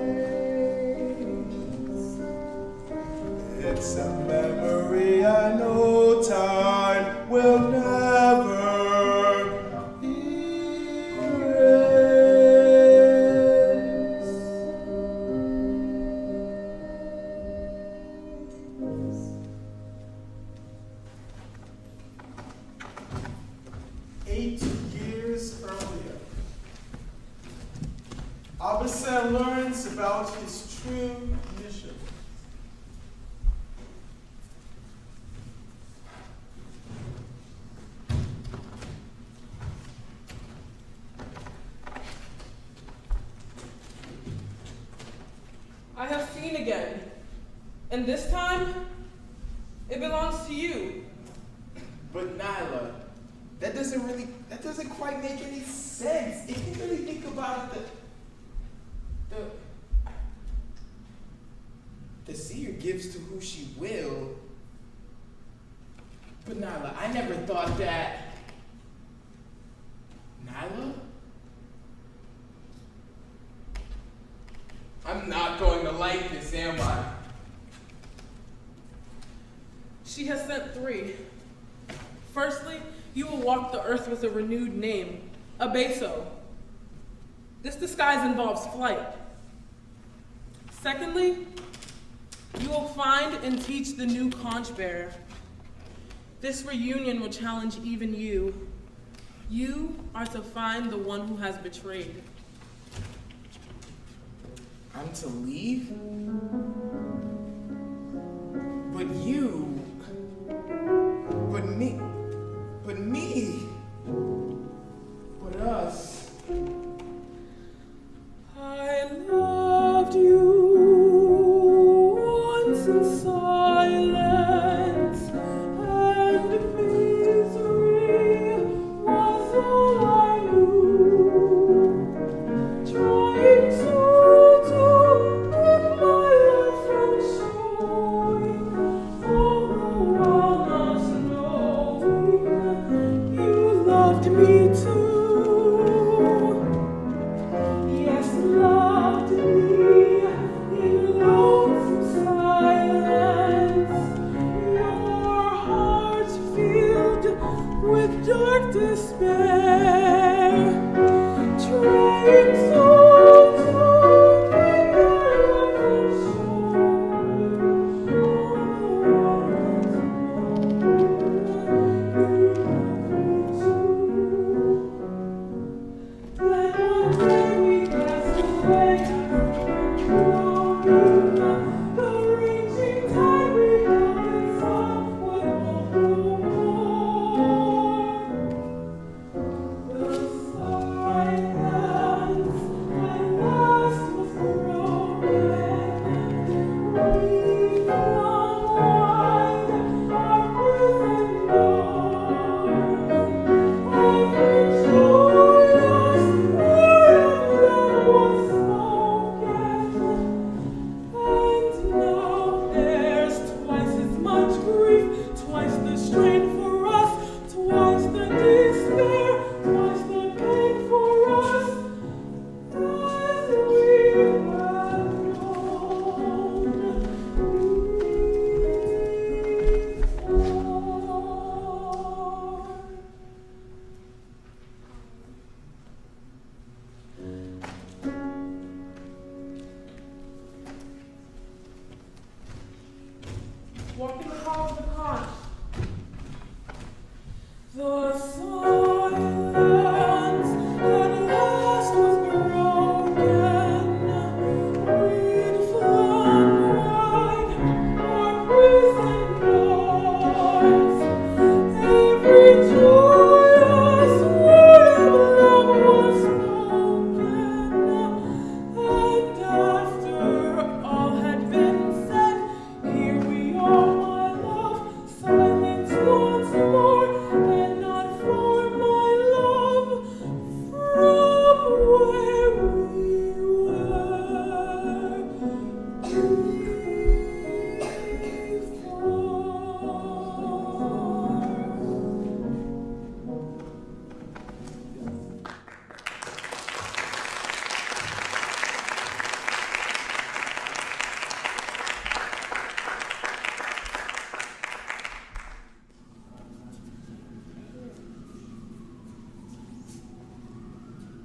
S4: It's a memory I know time will never erase.
S1: 8 years earlier, Abasai learns about his true mission.
S8: I have seen again, and this time, it belongs to you.
S5: But Nyla, that doesn't quite make any sense. If you really think about it, the seer gives to who she will. But Nyla, I never thought that. Nyla? I'm not going to like this, am I?
S8: She has sent 3. Firstly, you will walk the earth with a renewed name, Abeso. This disguise involves flight. Secondly, you will find and teach the new conch bearer. This reunion will challenge even you. You are to find the one who has betrayed.
S5: I'm to leave? But you, but me, but us.
S8: I loved you once in silence, and misery was all I knew.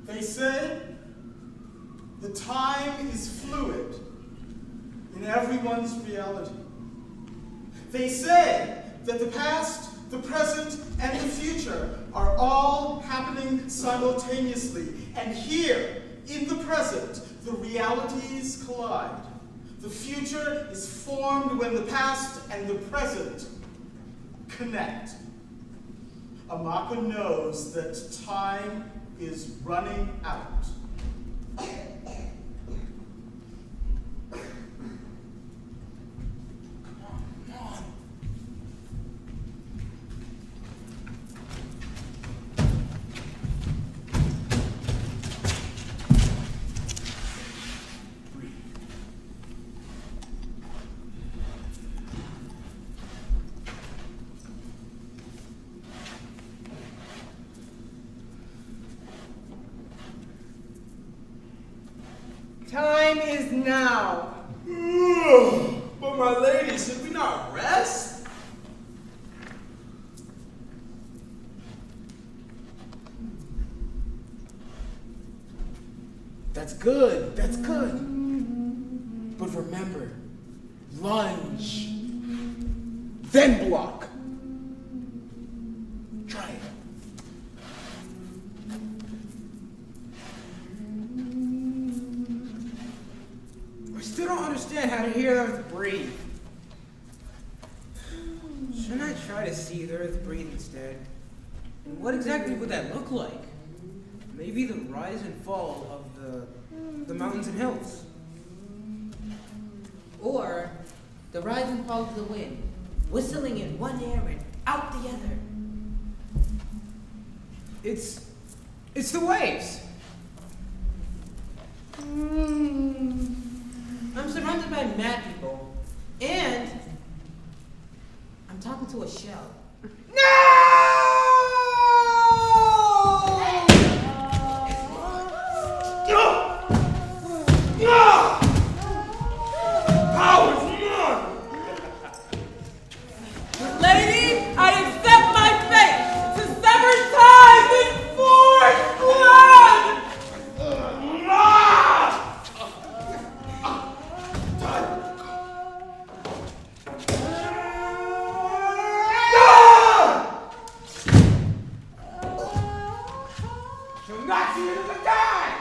S1: They say the time is fluid in everyone's reality. They say that the past, the present, and the future are all happening simultaneously. And here, in the present, the realities collide. The future is formed when the past and the present connect. Amaka knows that time is running out.
S7: Time is now.
S4: But my lady, should we not rest?
S5: That's good. That's good. But remember, lunge, then block. Try it.
S6: I still don't understand how to hear the earth breathe. Shouldn't I try to see the earth breathe instead? And what exactly would that look like? Maybe the rise and fall of the mountains and hills.
S11: Or the rise and fall of the wind, whistling in one ear and out the other.
S6: It's the waves.
S11: I'm surrounded by mad people, and I'm talking to a shell.
S8: Lady, I accept my fate to sever ties and forge blood!
S5: Shall not see you to the die!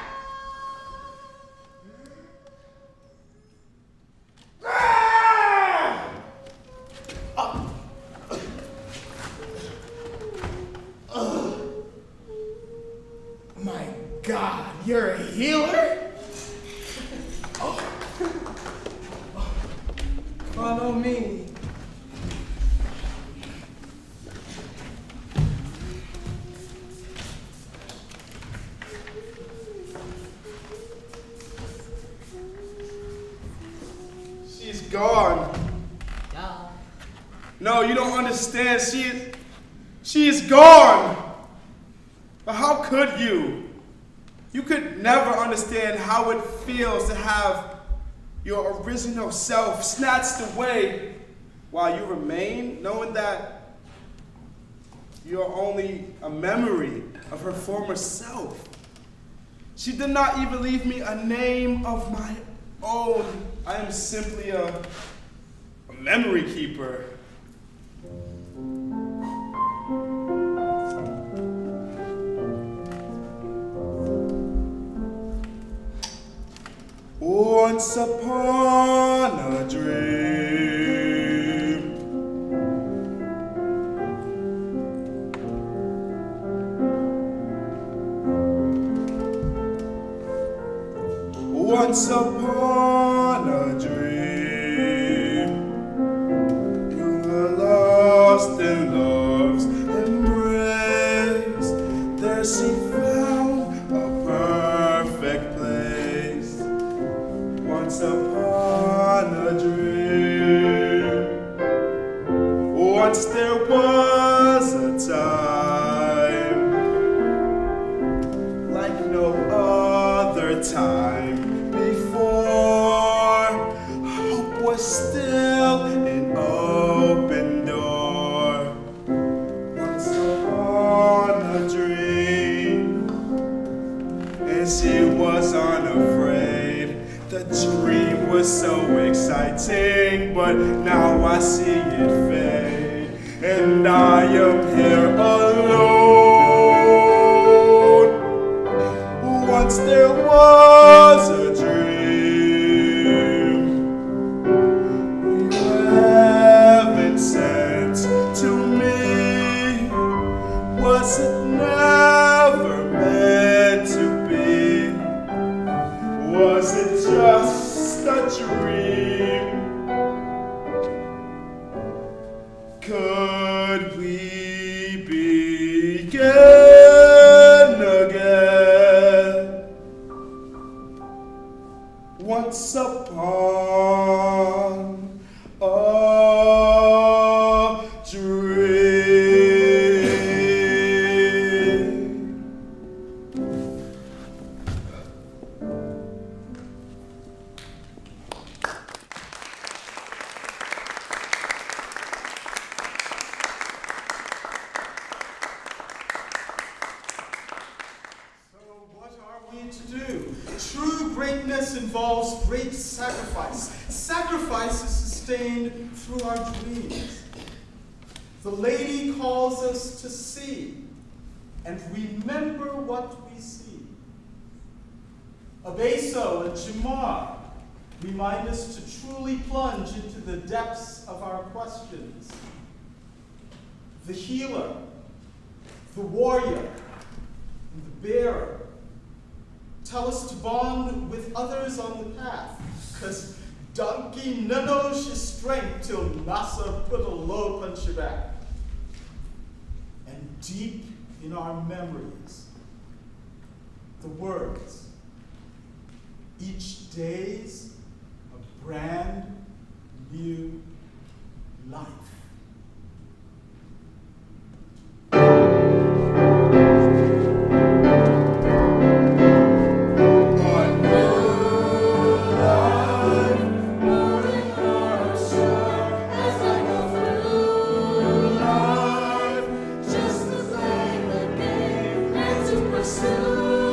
S5: My God, you're a healer?
S7: Follow me.
S4: She's gone.
S11: Duh.
S4: No, you don't understand. She is gone. But how could you? You could never understand how it feels to have your original self snatched away while you remain, knowing that you're only a memory of her former self. She did not even leave me a name of my own. I am simply a memory keeper. Once upon a dream, once upon a dream, you were lost in love's embrace. There she found a perfect place. Once upon a dream, once there was a time like no other time before. Hope was still an open door. Once upon a dream, and she was unafraid. The dream was so exciting, but now I see it fade, and I am here alone. Once there was a dream heaven sent to me. Was it never meant to be? Was it just a dream? Could we begin again? Once upon a dream.
S1: So what are we to do? True greatness involves great sacrifice. Sacrifice is sustained through our dreams. The lady calls us to see and remember what we see. Abeso and Jamar remind us to truly plunge into the depths of our questions. The healer, the warrior, and the bearer tell us to bond with others on the path, because donkey knows your strength till Nasa put a load on your back. And deep in our memories, the words, each day's a brand new life.
S3: Just to play the game and to pursue.